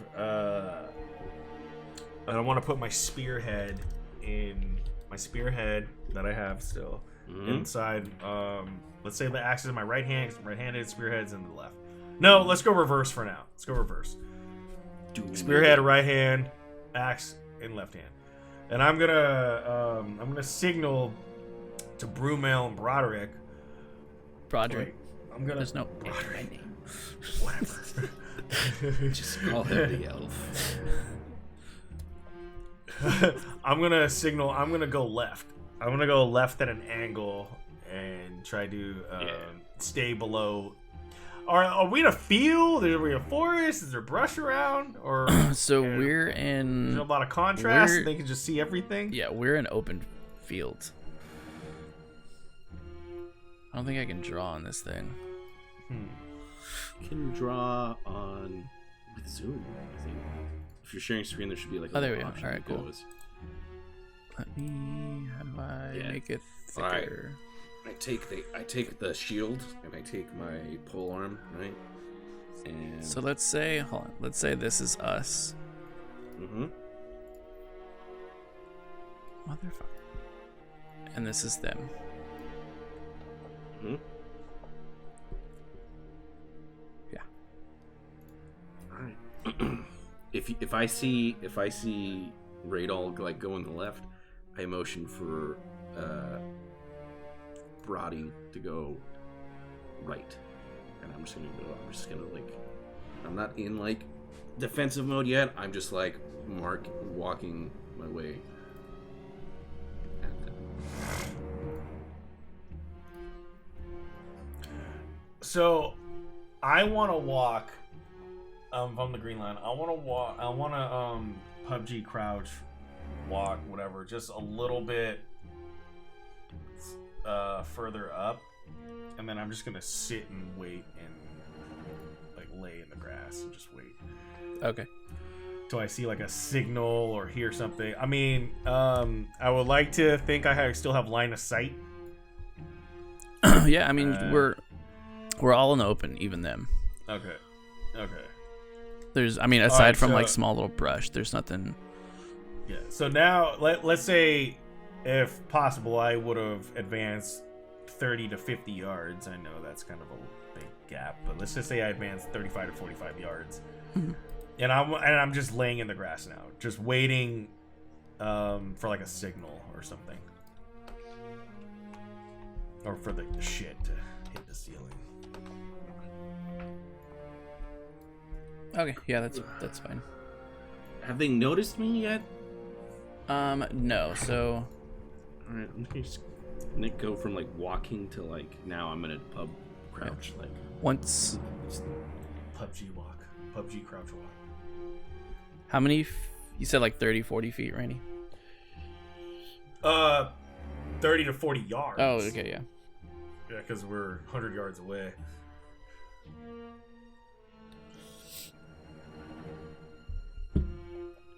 and I want to put my spearhead that I have still inside. Let's say the axe is in my right hand, because right-handed, spearhead's in the left. No, let's go reverse for now. Let's go reverse. Spearhead right hand, axe in left hand. And I'm gonna signal to Brumel and Broderick. Broderick. Wait, I'm gonna. There's no Broderick. Whatever. Just call him the elf. I'm gonna signal. I'm gonna go left. I'm gonna go left at an angle and try to stay below. Are we in a field? Are we in a forest? Is there brush around? Or so we're in. There's a lot of contrast. They can just see everything. Yeah, we're in open fields. I don't think I can draw on this thing. You can draw on with Zoom, I think. If you're sharing screen, there should be like a there we go. option. All right, cool. Goes. Let me. How do I make it thicker? All right. I take the shield and I take my pole arm, right? And so let's say, hold on. Let's say this is us. Motherfucker. And this is them. Yeah. All right. If I see Radol like go on the left, I motion for Brody to go right, and I'm just gonna like, I'm not in like defensive mode yet. I'm just like walking my way at them. So I want to walk from the green line. I want to walk. I want to PUBG crouch, walk, whatever, just a little bit further up, and then I'm just gonna sit and wait and like lay in the grass and just wait. Okay. Till I see like a signal or hear something. I mean, I would like to think I still have line of sight. Yeah, I mean we're all in the open, even them. Okay. There's, I mean, aside from like small little brush, there's nothing. Yeah. So now let's say, if possible, I would have advanced 30 to 50 yards. I know that's kind of a big gap, but let's just say I advanced 35 to 45 yards, and I'm just laying in the grass now, just waiting for like a signal or something, or for the shit to hit the ceiling. Okay, yeah, that's fine. Have they noticed me yet? No. So. All right, let me just go from like walking to like now I'm in a pub crouch like once. PUBG walk, PUBG crouch walk. How many? You said like 30, 40 feet, Randy. 30 to 40 yards. Oh, okay, yeah. Yeah, because we're 100 yards away.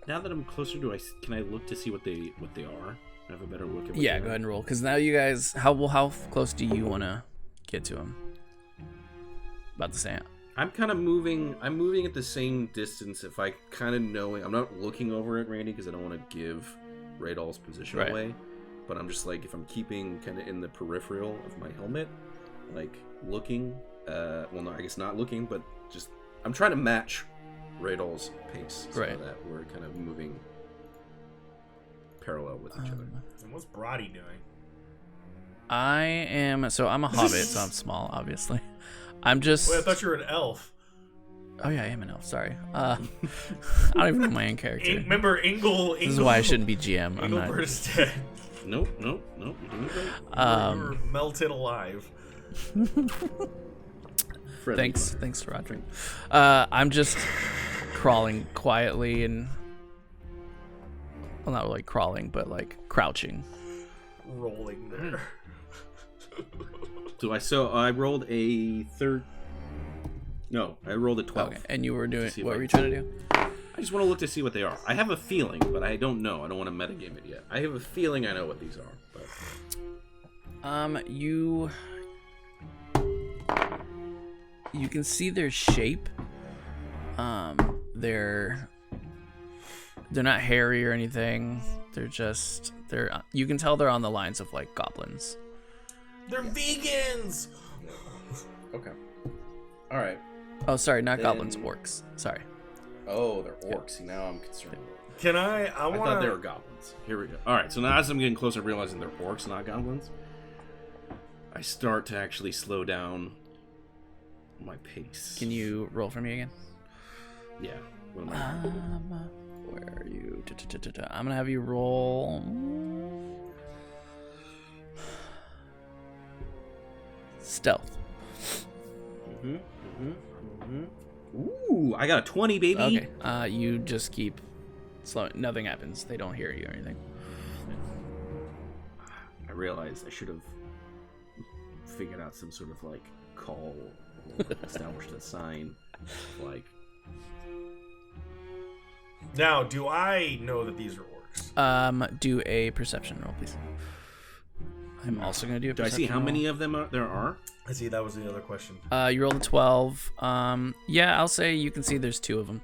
Now that I'm closer, can I look to see what they are? I have a better look at. Yeah, go ahead and roll. Because now you guys, how close do you want to get to them? about to say it. I'm kind of moving. I'm moving at the same distance. If I kind of knowing, I'm not looking over at Randy because I don't want to give Radol's position away. But I'm just like, if I'm keeping kind of in the peripheral of my helmet, like looking. Well, no, I guess not looking, but just I'm trying to match Radol's pace so that we're kind of moving parallel with each other. And what's Brody doing? I'm a hobbit, so I'm small, obviously. I'm just. Wait, I thought you were an elf. Oh yeah, I am an elf. Sorry. I don't even know my own character. Remember Ingle? This is why I shouldn't be GM. I'm not. Engelbert is dead. Nope. You're doing great. You were melted alive. Thanks, Roderick. I'm just crawling quietly and, well, not really crawling, but like crouching. Rolling there. So I rolled a third. No, I rolled a 12. Okay. And you were doing what were you trying to do? I just want to look to see what they are. I have a feeling, but I don't know. I don't want to metagame it yet. I have a feeling I know what these are. But... You can see their shape. They're not hairy or anything. You can tell they're on the lines of like goblins. They're vegans. Okay. All right. Oh, sorry, not goblins, orcs. Sorry. Oh, they're orcs. See, now I'm concerned. Can I thought they were goblins. Here we go. All right. So now as I'm getting closer, realizing they're orcs, not goblins, I start to actually slow down my pace. Can you roll for me again? Yeah. What am I where are you? I'm gonna have you roll. Stealth. Ooh, I got a 20, baby. Okay. You just keep slowing. Nothing happens. They don't hear you or anything. I realized I should have figured out some sort of like call, established a sign, like. Now, do I know that these are orcs? Do a perception roll, please. I'm also gonna do a perception roll. Do I see how roll. many of them there are? I see. That was the other question. You rolled a 12. Yeah, I'll say you can see there's 2 of them.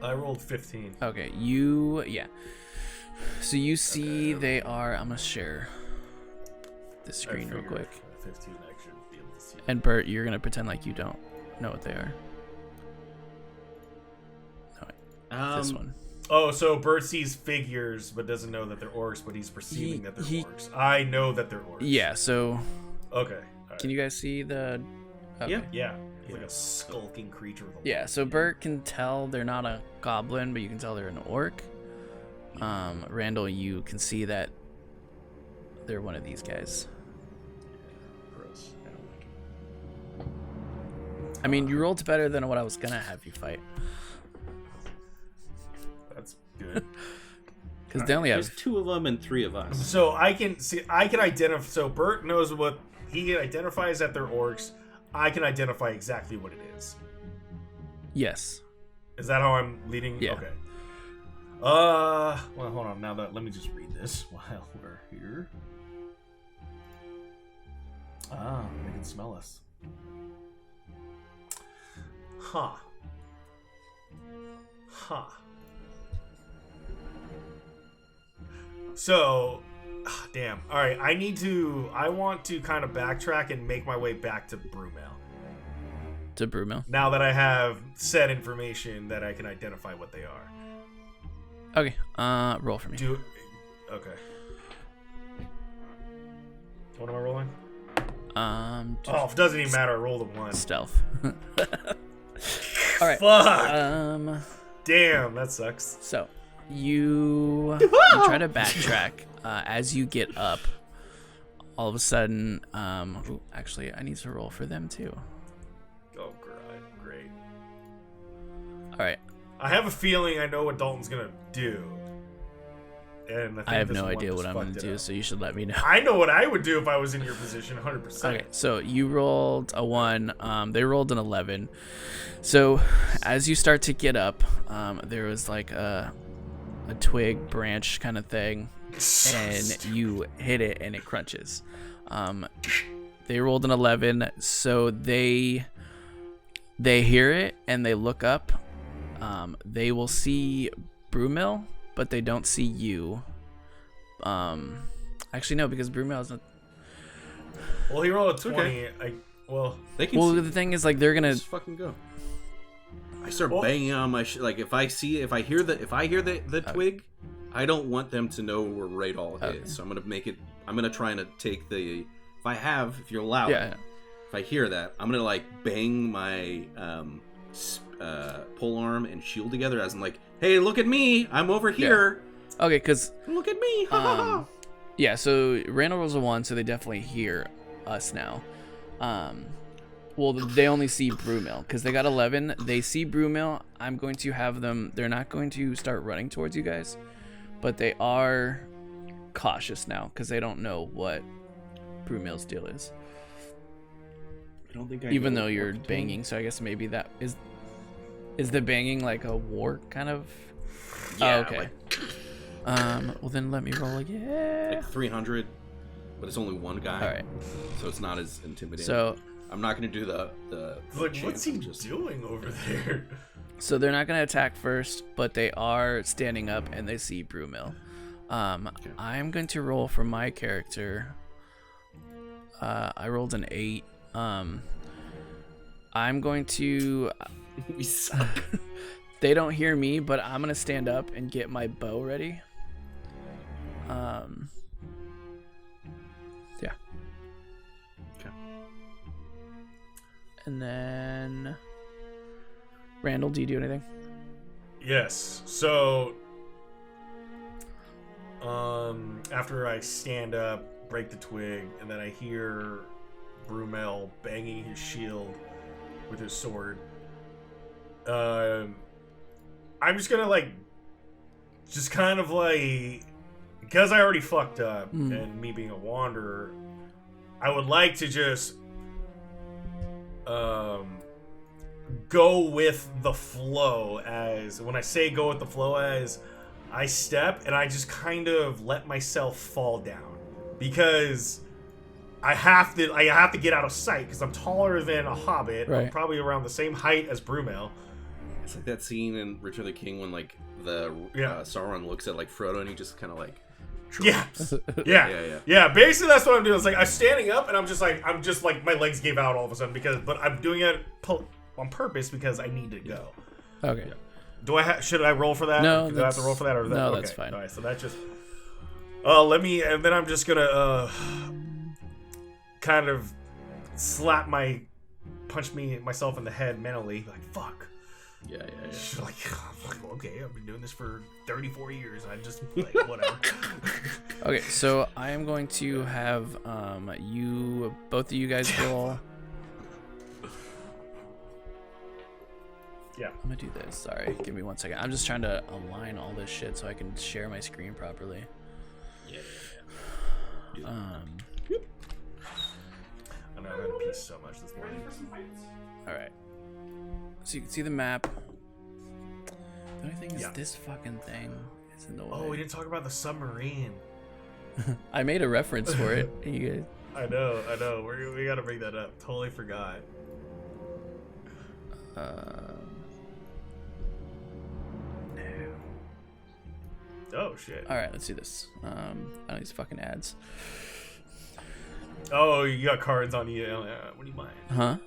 I rolled 15. Okay, So you see they are. I'm gonna share the screen real quick. 15, I should be able to see. And Bert, you're gonna pretend like you don't know what they are. No, this one. Oh, so Bert sees figures but doesn't know that they're orcs, but he's perceiving that they're orcs. I know that they're orcs. Yeah. So. Okay. Right. Can you guys see the? Okay. Yeah. He's like a skulking creature with a Yeah. So Bert can tell they're not a goblin, but you can tell they're an orc. Randall, you can see that they're one of these guys. Gross. I mean, you rolled better than what I was gonna have you fight. That's good. Because they only have. There's 2 of them and 3 of us. So I can identify. So Bert knows what he identifies that they're orcs. I can identify exactly what it is. Yes. Is that how I'm leading? Yeah. Okay. Well, hold on. Now let me just read this while we're here. Ah, they can smell us. Huh. So, damn. All right, I want to kind of backtrack and make my way back to Brumel. To Brumel. Now that I have said information that I can identify what they are. Okay. Roll for me. Okay. What am I rolling? It doesn't even matter. I rolled a 1. Stealth. All right. Fuck. Damn, that sucks. So you try to backtrack. As you get up, all of a sudden, actually, I need to roll for them too. Oh, great. All right. I have a feeling I know what Dalton's gonna do, and I have no idea what I'm gonna do, so you should let me know. I know what I would do if I was in your position, 100%. Okay, so you rolled a 1. They rolled an 11. So as you start to get up, there was like a twig branch kind of thing, and you hit it and it crunches. They rolled an 11, so they They hear it and they look up. They will see Brumil, but they don't see you. Actually, no, because Brumil is not. Well, he rolled a 20. Okay. They can. Well, the thing is, like, they're gonna just fucking go. I start banging on my like if I hear the twig, I don't want them to know where Radol is. So I'm gonna try and take the. If you're loud. Yeah. If I hear that, I'm gonna like bang my pole arm and shield together as I'm like, hey, look at me, I'm over here. Yeah. Okay, because look at me. Yeah, so Randall rolls a 1, so they definitely hear us now. Well, they only see Brumil because they got 11. They see Brumil. I'm going to have them. They're not going to start running towards you guys, but they are cautious now because they don't know what Brumil's deal is. I don't think even though you're banging, so I guess maybe that is the banging like a war kind of. Yeah. Oh, okay. Well then let me roll again. Like 300, but it's only one guy. All right. So it's not as intimidating. So I'm not gonna do the like what's he doing over there? So they're not gonna attack first, but they are standing up and they see Brumil. Okay. I'm going to roll for my character. I rolled an 8. I'm going to. We suck. They don't hear me, but I'm gonna stand up and get my bow ready. Yeah. Okay. And then, Randall, do you do anything? Yes. So, after I stand up, break the twig, and then I hear Brumil banging his shield with his sword. I'm just gonna because I already fucked up and me being a wanderer, I would like to just go with the flow. As when I say go with the flow, as I step and I just kind of let myself fall down because I have to get out of sight because I'm taller than a hobbit. Right. I'm probably around the same height as Brumil. It's like that scene in Return of the King when like the Sauron looks at like Frodo and he just kind of like drops. Yeah. Basically, that's what I'm doing. It's like I'm standing up and I'm just like my legs gave out all of a sudden but I'm doing it on purpose because I need to go. Okay. Yeah. Should I roll for that? No. Do I have to roll for that or that? No, okay. That's fine. All right. So that's just. And then I'm just gonna kind of punch myself in the head mentally, like fuck. Yeah. Like, okay, I've been doing this for 34 years. I just like whatever. Okay, so I am going to have both of you guys roll. Yeah. I'm gonna do this. Sorry, give me 1 second. I'm just trying to align all this shit so I can share my screen properly. Yeah. I know I've had peace so much this morning. All right. So you can see the map. The only thing is this fucking thing is in the way. Oh, we didn't talk about the submarine. I made a reference for it. You guys. I know. We gotta bring that up. Totally forgot. No. Oh shit. All right, let's do this. I don't these fucking ads. Oh, you got cards on you. What do you mind? Huh?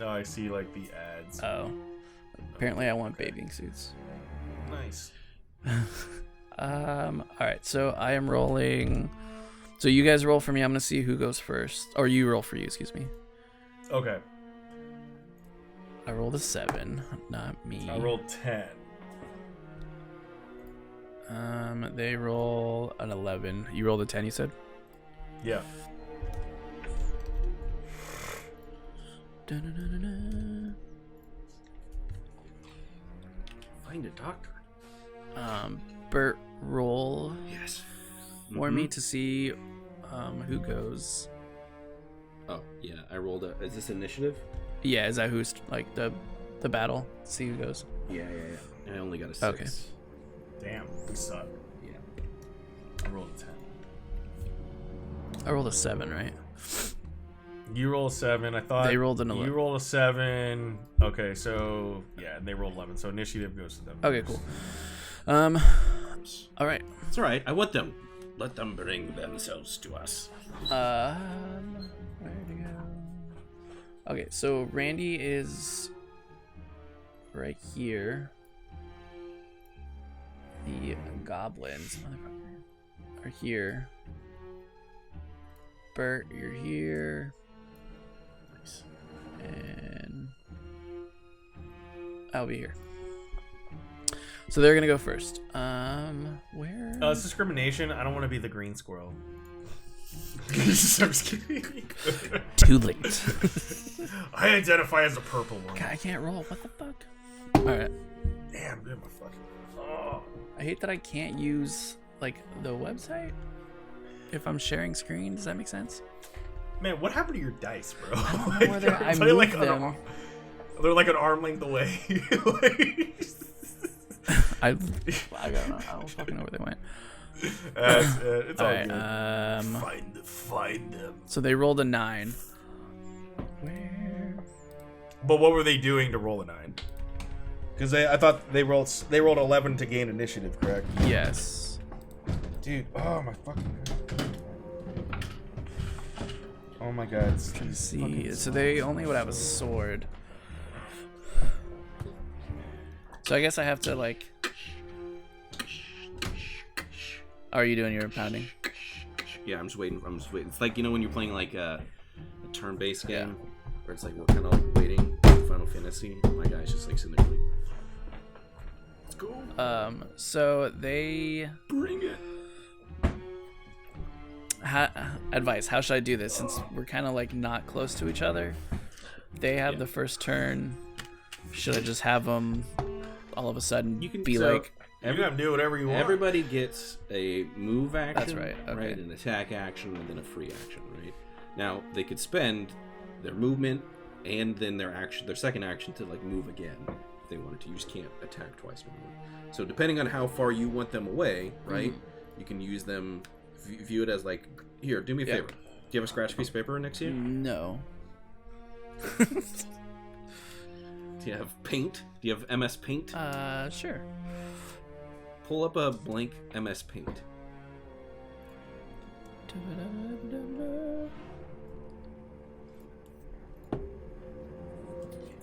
Oh, I see, like the ads. Oh. Apparently, I want bathing suits. Nice. All right, so I am rolling. So you guys roll for me. I'm gonna see who goes first, or you roll for you. Excuse me. Okay. I rolled a 7, not me. I rolled 10. They roll an 11. You rolled a 10, you said? Yeah. Da-da-da-da-da. Find a doctor. Bert, roll. Yes. For me to see who goes. Oh, yeah. I rolled a... Is this initiative? Yeah, is that who's, like, the battle? See who goes. Yeah. I only got a 6. Okay. Damn, we suck. Yeah. I rolled a 10. I rolled a 7, right? You roll a 7. I thought They rolled an 11. You rolled a 7. Okay, so yeah, they rolled 11. So initiative goes to them. Okay, cool. All right. It's all right. I want them. Let them bring themselves to us. Where to go? Okay, so Randy is right here. The goblins, motherfucker, are here. Bert, you're here. Nice. And I'll be here. So they're gonna go first. Where? It's discrimination. I don't want to be the green squirrel. I'm just kidding. Too late. I identify as a purple one. God, I can't roll. What the fuck? All right. Damn, dude, my fucking. Oh. I hate that I can't use like the website if I'm sharing screen. Does that make sense? Man, what happened to your dice, bro? I don't know where they're. I They're moved like them. They're like an arm length away. I don't know. I don't fucking know where they went. It's all right, good. Find them. So they rolled a 9. Where? But what were they doing to roll a 9? Because I thought they rolled 11 to gain initiative, correct? Yes. Dude, oh my fucking god. Oh my god. Let's see. So they only would have a sword. So I guess I have to like. Are you doing your pounding? Yeah, I'm just waiting. It's like, you know, when you're playing like a turn-based game, where it's like we're kind of waiting. Final Fantasy. My guy's just like sitting there like, let's go. So they Bring it. advice. How should I do this? Since we're kind of like not close to each other. They have the first turn. Should I just have them all of a sudden You can be so- like? You can do whatever you want. Everybody gets a move action. That's right, okay. Right, an attack action, and then a free action. Right. Now they could spend their movement and then their second action to like move again if they wanted to. You just can't attack twice. So depending on how far you want them away, right, you can use them. View it as like, here, do me a favor. Do you have a scratch piece of paper next to you? No. Do you have paint? Do you have MS Paint? Sure. Pull up a blank MS Paint.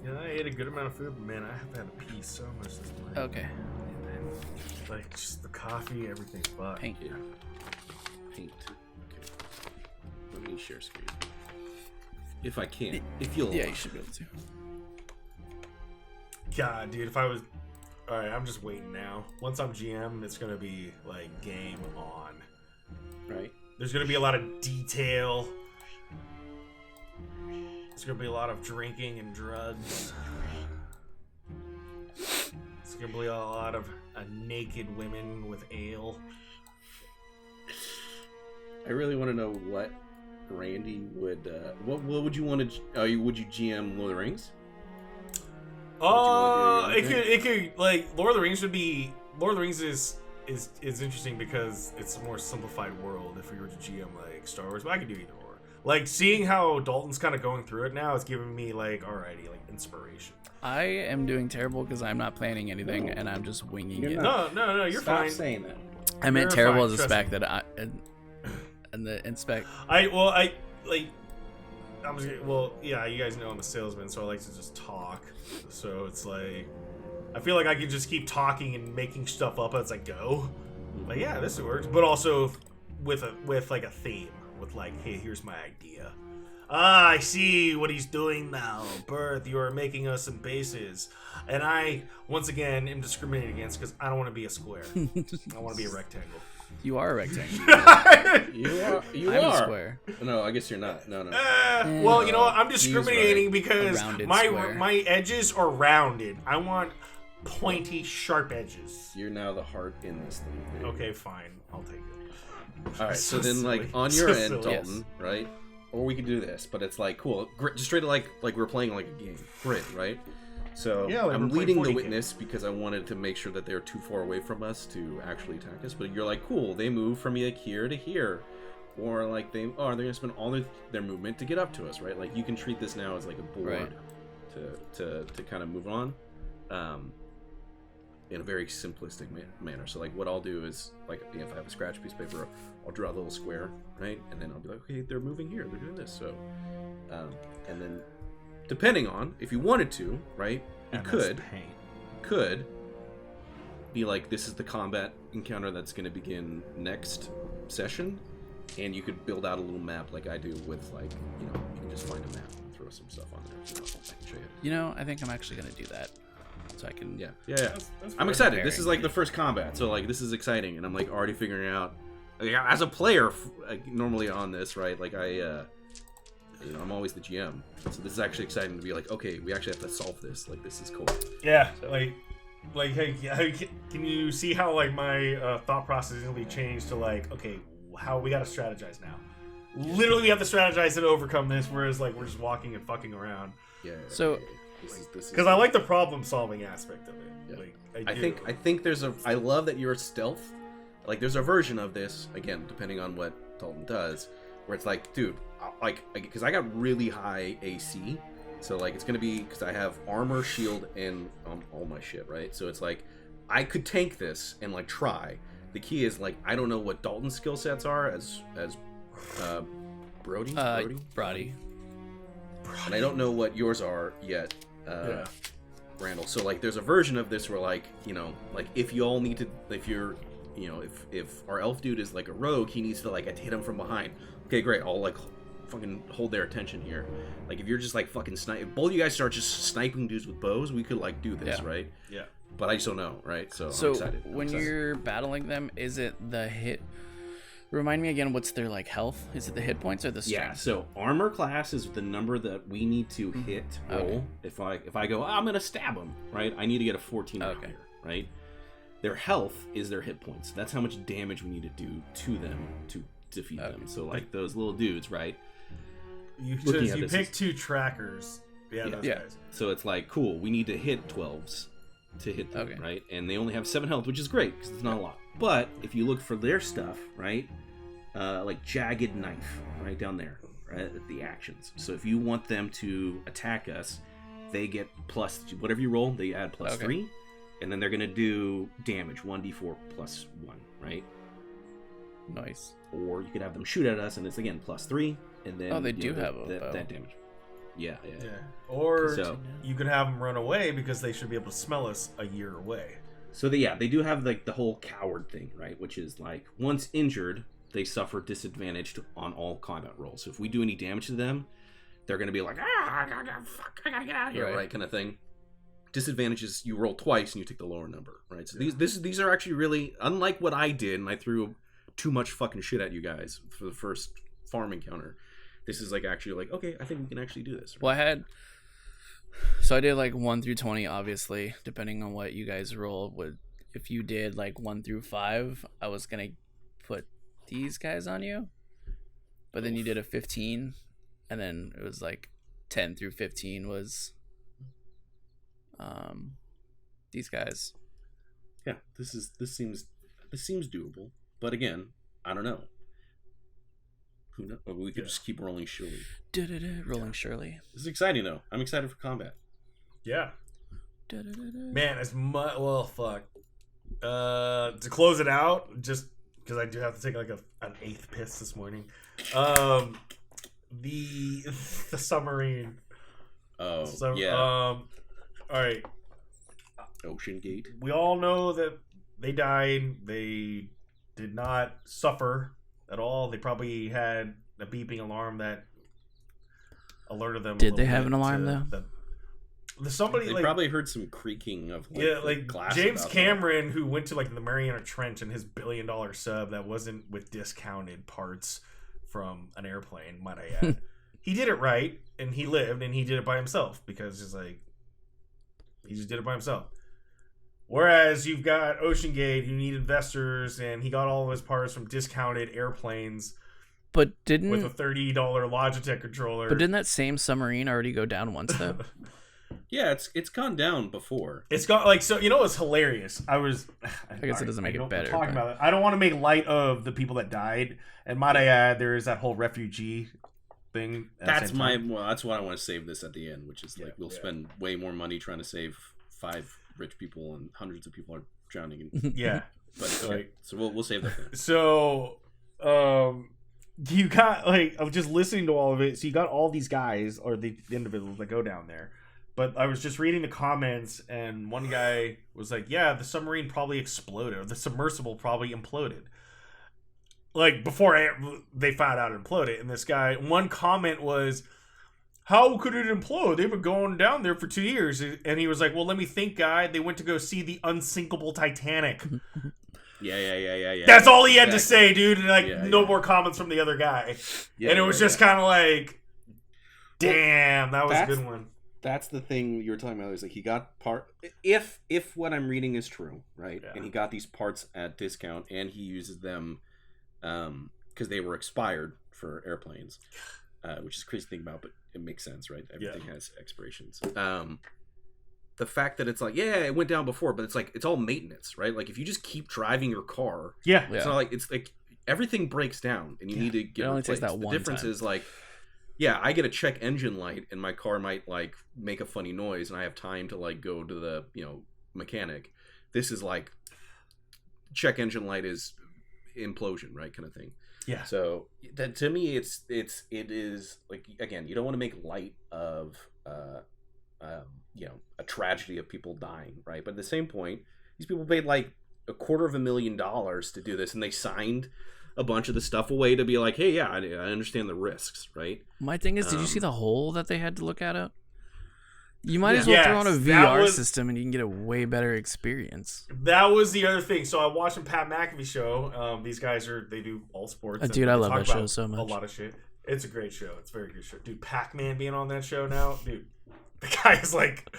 Yeah, I ate a good amount of food, but man, I have had a pee so much this morning. Okay. Like just the coffee, everything's fucked. Paint. Yeah. Paint. Okay. Let me share screen. If I can. If you'll. Yeah, you should be able to. God, dude, if I was... Alright, I'm just waiting now. Once I'm GM, it's gonna be, like, game on. Right. There's gonna be a lot of detail. There's gonna be a lot of drinking and drugs. There's gonna be a lot of naked women with ale. I really want to know what Randy would... what would you want to... would you GM Lord of the Rings? It could like Lord of the Rings would be Lord of the Rings is interesting because it's a more simplified world if we were to GM like Star Wars, but I could do either or. Like seeing how Dalton's kind of going through it now is giving me like alrighty like inspiration. I am doing terrible because I'm not planning anything and I'm just winging it. No, you're Stop fine. saying that. I meant You're terrible fine, as a trust spec me. that I and the inspect. Yeah, you guys know I'm a salesman, so I like to just talk. So it's like, I feel like I can just keep talking and making stuff up as I go. Like, yeah, this works, but also with like a theme, with like, hey, here's my idea. I see what he's doing now. Bert, you are making us some bases, and I once again am discriminated against because I don't want to be a square. I want to be a rectangle. You are a rectangle. You I'm are. a square. No, I guess you're not. No. Well, you know what? I'm discriminating because A rounded my square. edges are rounded. I want pointy, sharp edges. You're now the heart in this thing. Okay, fine. I'll take it. All right. So then, silly. like on your So end, silly. Dalton, right? Or we could do this, but it's like cool. Just straight like we're playing like a game, grid, right? So Yeah, like I'm we're playing leading the 40K. witness because I wanted to make sure that they're too far away from us to actually attack us. But you're like, cool, they move from like here to here. or like they're gonna spend all their movement to get up to us, right? Like you can treat this now as like a board to kind of move on, in a very simplistic manner. So like what I'll do is like if I have a scratch piece of paper, I'll draw a little square, right? And then I'll be like, okay, they're moving here, they're doing this. So, and then depending on if you wanted to, right, you could be like, this is the combat encounter that's going to begin next session, and you could build out a little map like I do with like, you can just find a map and throw some stuff on there. So I can show you. I think I'm actually going to do that. So I can... Yeah. That's I'm excited. This is like the first combat, so like this is exciting, and I'm like already figuring out, like, as a player, like, normally on this, right, like I'm always the GM, so this is actually exciting to be like, okay, we actually have to solve this. Like, this is cool. Yeah, so. like, hey, can you see how like my thought process is gonna be changed to like, okay, how we gotta strategize now? Literally, we have to strategize to overcome this, whereas like we're just walking and fucking around. Yeah. So, because I like the problem-solving aspect of it. Yeah. Like, I think I love that you're stealth. Like, there's a version of this, again, depending on what Dalton does, where it's like, dude, because I got really high AC, so like it's gonna be, because I have armor, shield, and all my shit, right? So it's like I could tank this and like try. The key is like I don't know what Dalton's skill sets are as Brody. And I don't know what yours are yet, Randall. So like there's a version of this where like, like if you all need to, if you're, if our elf dude is like a rogue, he needs to like hit him from behind. Okay, great. I'll like fucking hold their attention here. Like if you're just like fucking if both of you guys start just sniping dudes with bows, we could like do this, right? Yeah. But I just don't know, right? So I'm excited. When you're battling them, is it the hit? Remind me again, what's their like health? Is it the hit points or the strength? Yeah, so armor class is the number that we need to hit roll. Okay. If I go, I'm gonna stab them, right? I need to get a 14 or higher, right? Their health is their hit points. That's how much damage we need to do to them to defeat them. So like those little dudes, right? You pick two trackers. Yeah. Guys. So it's like, cool, we need to hit 12s to hit them, right? And they only have 7 health, which is great because it's not a lot. But if you look for their stuff, right, like jagged knife, right down there, right at the actions. So if you want them to attack us, they get plus whatever you roll. They add plus 3, and then they're gonna do damage 1d4 plus 1, right? Nice. Or you could have them shoot at us, and it's again plus 3, and then they do have that damage. Yeah. Or you could have them run away because they should be able to smell us a year away. So they do have like the whole coward thing, right? Which is like once injured, they suffer disadvantage on all combat rolls. So if we do any damage to them, they're going to be like, I gotta get out of here, right? Kind of thing. Disadvantages, you roll twice and you take the lower number, right? So these are actually really, unlike what I did, and I threw too much fucking shit at you guys for the first farm encounter. This is like actually like, okay, I think we can actually do this. Right? Well, I did like 1 through 20, obviously, depending on what you guys roll. If you did like 1 through 5, I was gonna put these guys on you, but then you did a 15, and then it was like 10 through 15 was these guys. Yeah, this seems doable, but again, I don't know. Who knows? We could just keep rolling Shirley. Rolling Shirley. This is exciting though. I'm excited for combat. Yeah. Man, well, fuck. To close it out, just because I do have to take like an 8th piss this morning. The submarine. Oh, yeah. All right. Ocean Gate. We all know that they died. They did not suffer at all. They probably had a beeping alarm that alerted them. Did they have an alarm though? Somebody they probably heard some creaking of glass. James Cameron, who went to like the Mariana Trench in his $1 billion sub that wasn't with discounted parts from an airplane, might I add. He did it right, and he lived, and he did it by himself because it's like he just did it by himself. Whereas you've got Ocean Gate, who need investors, and he got all of his parts from discounted airplanes. But with a $30 Logitech controller. But didn't that same submarine already go down once though? Yeah, it's gone down before. It's got like, so you know what's hilarious? I guess it doesn't make it better. Talking about it. I don't want to make light of the people that died, and might I add, there is that whole refugee thing. That's what I want to save this at the end, which is like we'll spend way more money trying to save 5 rich people and hundreds of people are drowning. Yeah, but so we'll save that. Thing. So, you got like I was just listening to all of it. So you got all these guys or the individuals that go down there. But I was just reading the comments, and one guy was like, "Yeah, the submarine probably exploded, or the submersible probably imploded." Like before they found out it imploded, and this guy, one comment was, "How could it implode? They've been going down there for 2 years." And he was like, "Well, let me think, guy. They went to go see the unsinkable Titanic." Yeah. That's all he had to say, dude. And like no more comments from the other guy. Yeah, and it was just kind of like, damn, that was a good one. That's the thing you were talking about. Is like he got part. If what I'm reading is true, right? Yeah. And he got these parts at discount, and he uses them because they were expired for airplanes, which is crazy to think about, but it makes sense, right? Everything has expirations. The fact that it's like, it went down before, but it's like it's all maintenance, right? Like if you just keep driving your car, it's not like it's like everything breaks down, and you need to get it only replaced. takes that one the difference time. is like. Yeah, I get a check engine light, and my car might like make a funny noise, and I have time to like go to the mechanic. This is like check engine light is implosion, right, kind of thing. Yeah. So that to me, it is like again, you don't want to make light of a tragedy of people dying, right? But at the same point, these people paid like $250,000 to do this, and they signed a bunch of the stuff away to be like, hey, yeah, I understand the risks, right? My thing is, did you see the hole that they had to look at? You might as well throw on a VR system and you can get a way better experience. That was the other thing. So I watched the Pat McAfee show. These guys they do all sports. Dude, I love that show so much. A lot of shit. It's a great show. It's a very good show. Dude, Pac-Man being on that show now, dude, the guy is like,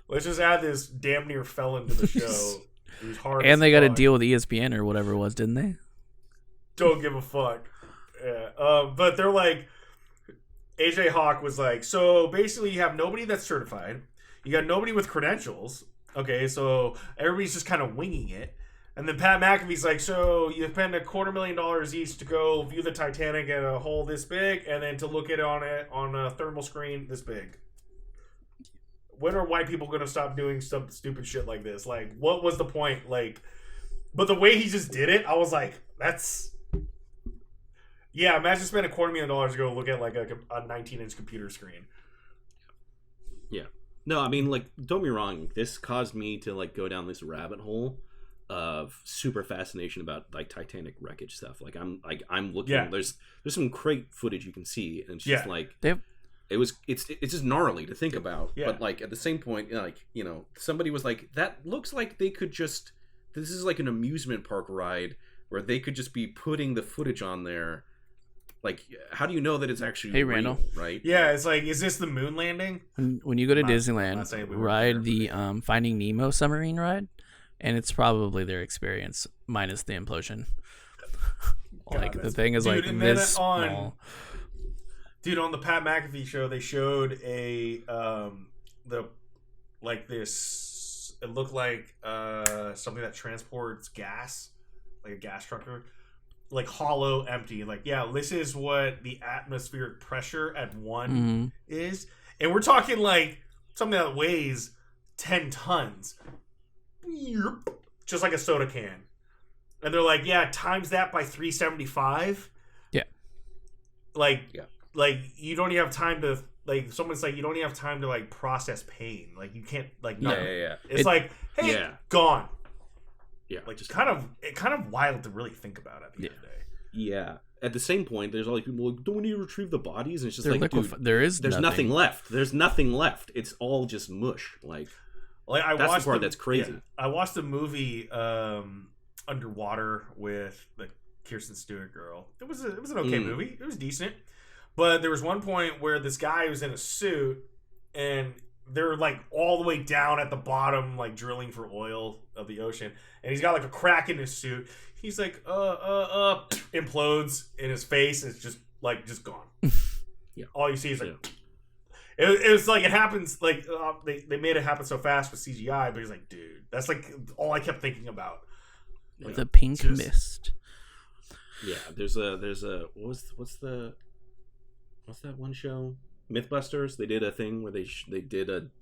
let's just add this damn near felon to the show. Who's hard and they got to deal with ESPN or whatever it was, didn't they? Don't give a fuck. Yeah. But they're like, AJ Hawk was like, so basically you have nobody that's certified. You got nobody with credentials. Okay, so everybody's just kind of winging it. And then Pat McAfee's like, so you spend $250,000 each to go view the Titanic at a hole this big, and then to look at it on a thermal screen this big. When are white people going to stop doing some stupid shit like this? Like, what was the point? Like, but the way he just did it, I was like, that's... Yeah, imagine spending $250,000 to go look at like a 19-inch computer screen. Yeah. No, I mean, like, don't get me wrong. This caused me to like go down this rabbit hole of super fascination about like Titanic wreckage stuff. Like, I'm looking. Yeah. There's some great footage you can see, and it's just like it's just gnarly to think about. Yeah. But like at the same point, like somebody was like, that looks like they could just. This is like an amusement park ride where they could just be putting the footage on there. Like, how do you know that it's actually Randall, real, right? Yeah, it's like, is this the moon landing? When you go to Disneyland, ride the Finding Nemo submarine ride, and it's probably their experience minus the implosion. Like the thing is like this small. Dude, on the Pat McAfee show, they showed this. It looked like something that transports gas, like a gas trucker. Like hollow, empty. Like, yeah, this is what the atmospheric pressure at 1 is. And we're talking like something that weighs 10 tons. Just like a soda can. And they're like, yeah, times that by 375. Yeah. Like you don't even have time to, like, someone's like, you don't even have time to, like, process pain. Like, you can't, like, no. Yeah. It's like, hey, gone. Yeah, like just kind of wild to really think about at the end of the day. Yeah. At the same point, there's all these people like, don't we need to retrieve the bodies? And it's just like, dude, there's nothing left. There's nothing left. It's all just mush. Like I that's watched the part that's crazy. Yeah, I watched the movie Underwater with the Kirsten Stewart girl. It was an okay movie. It was decent, but there was one point where this guy was in a suit and they're like all the way down at the bottom, like drilling for oil of the ocean. And he's got like a crack in his suit. He's like, implodes in his face. And it's just gone. Yeah. All you see is like, It was like it happens like they made it happen so fast with CGI, but he's like, dude, that's like all I kept thinking about. With a pink mist. Yeah, there's a what's that one show? Mythbusters. They did a thing where they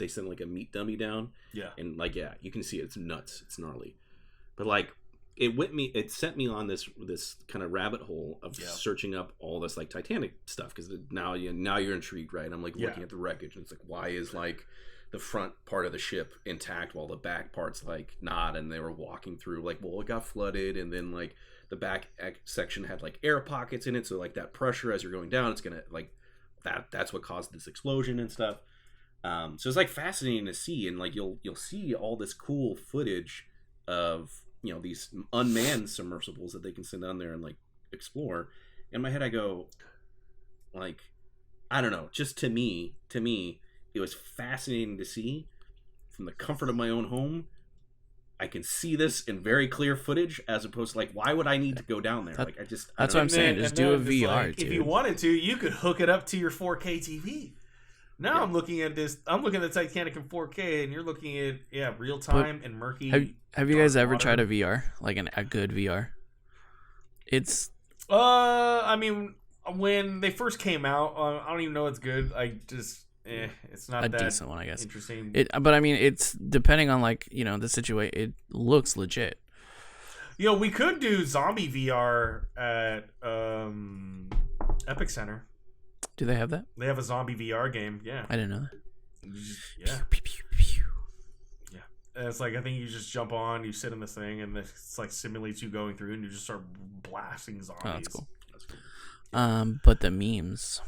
sent like a meat dummy down. Yeah, and like you can see it's nuts. It's gnarly, but like. It sent me on this kind of rabbit hole of searching up all this like Titanic stuff, because now you're intrigued, right? I'm like looking at the wreckage, and it's like, why is like the front part of the ship intact while the back part's like not? And they were walking through like, well, it got flooded, and then like the back section had like air pockets in it, so like that pressure as you're going down, it's gonna like that's what caused this explosion and stuff. So it's like fascinating to see, and like you'll see all this cool footage of these unmanned submersibles that they can send down there and like explore. In my head I go like, I don't know, just to me it was fascinating to see from the comfort of my own home. I can see this in very clear footage, as opposed to like, why would I need to go down there? That's what I'm saying. Just do a VR, dude. If you wanted to, you could hook it up to your 4K TV. Now I'm looking at this. I'm looking at Titanic in 4K, and you're looking at real time and murky. Have you guys ever tried a VR, like a good VR? It's. I mean, when they first came out, I don't even know it's good. I just, it's not a that decent one, I guess. Interesting. But I mean, it's depending on like the situation. It looks legit. We could do zombie VR at Epic Center. Do they have that? They have a zombie VR game. Yeah, I didn't know that. Yeah. Yeah. And it's like, I think you just jump on, you sit in this thing, and it's like simulates you going through, and you just start blasting zombies. Oh, that's cool. But the memes.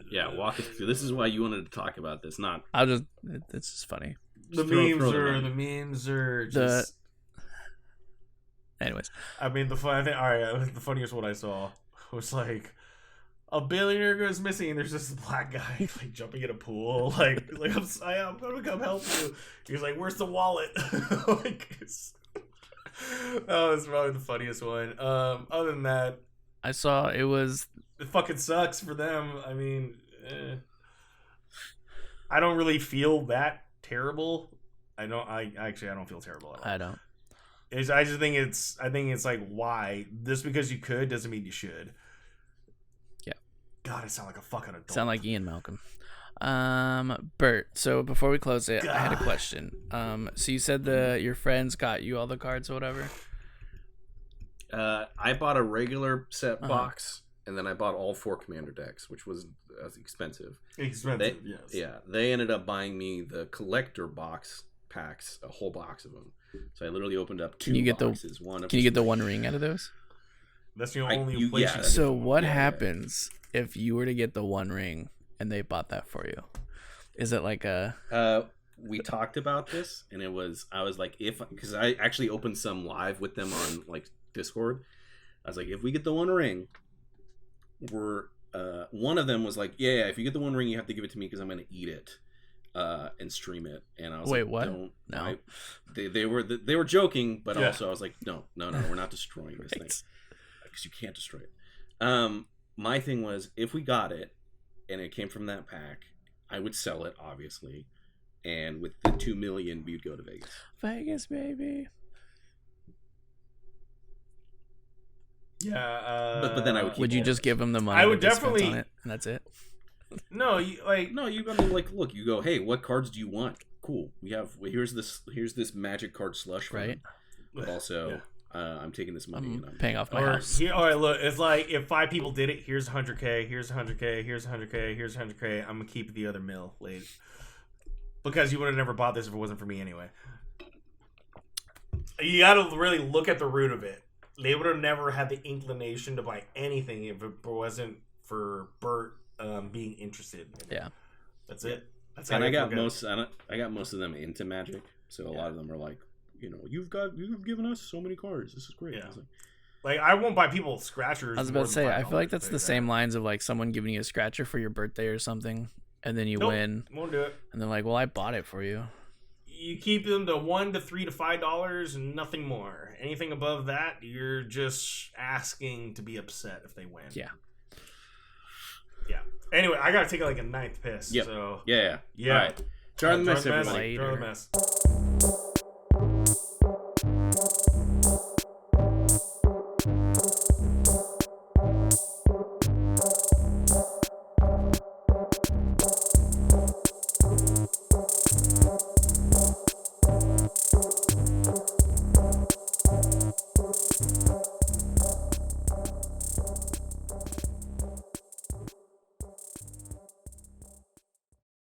Yeah, walk us through. This is why you wanted to talk about this. It's just funny. The memes are just. Anyways, I mean, the funniest one I saw was like, a billionaire goes missing, and there's this black guy like jumping in a pool, like I'm gonna come help you. He's like, "Where's the wallet?" Like, that was probably the funniest one. Other than that, I saw it fucking sucks for them. I mean, I don't really feel that terrible. I don't feel terrible at all. I don't. I think it's like, why? Just because you could doesn't mean you should. Yeah. God, I sound like a fucking adult. Sound like Ian Malcolm. Bert, so before we close it, I had a question. So you said your friends got you all the cards or whatever? I bought a regular set box, and then I bought all 4 commander decks, which was expensive. Yes. Yeah, they ended up buying me the collector box packs, a whole box of them. So I literally opened up 2 boxes. Can you get the one ring out of those? That's the only place. Yeah, so what happens if you were to get the one ring and they bought that for you? Is it like a... we talked about this, and I was like, because I actually opened some live with them on like Discord. I was like, if we get the one ring, one of them was like, yeah, if you get the one ring, you have to give it to me because I'm going to eat it. And stream it, and I was wait, like, what? No, they were joking, but also I was like, no, we're not destroying this thing because you can't destroy it. My thing was, if we got it and it came from that pack, I would sell it, obviously, and with the 2 million, we'd go to Vegas. Vegas, baby. Yeah, but then I would. Would you just give them the money? I would definitely, on it, and that's it. No, you gotta like look. You go, hey, what cards do you want? Cool. Here's this magic card slush, right? But also, I'm taking this money and I'm paying off my house. All right, look, it's like if 5 people did it. Here's 100K. Here's 100K. Here's 100K. Here's 100K. I'm gonna keep the other mill later because you would have never bought this if it wasn't for me anyway. You gotta really look at the root of it. They would have never had the inclination to buy anything if it wasn't for Bert being interested in it. Yeah, that's it. That's and I got most of them into Magic, so a lot of them are like, you've given us so many cards. This is great. Yeah. Like I won't buy people scratchers. I was about to say, I feel like that's the same lines of like someone giving you a scratcher for your birthday or something, and then you win. Won't do it. And they're like, well, I bought it for you. You keep them to $1 to $3 to $5 and nothing more. Anything above that, you're just asking to be upset if they win. Yeah. Yeah. Anyway, I gotta take like a 9th piss. Yep. So Yeah. yeah. All right. JARdon the mess, everybody. Later. JARdon the mess.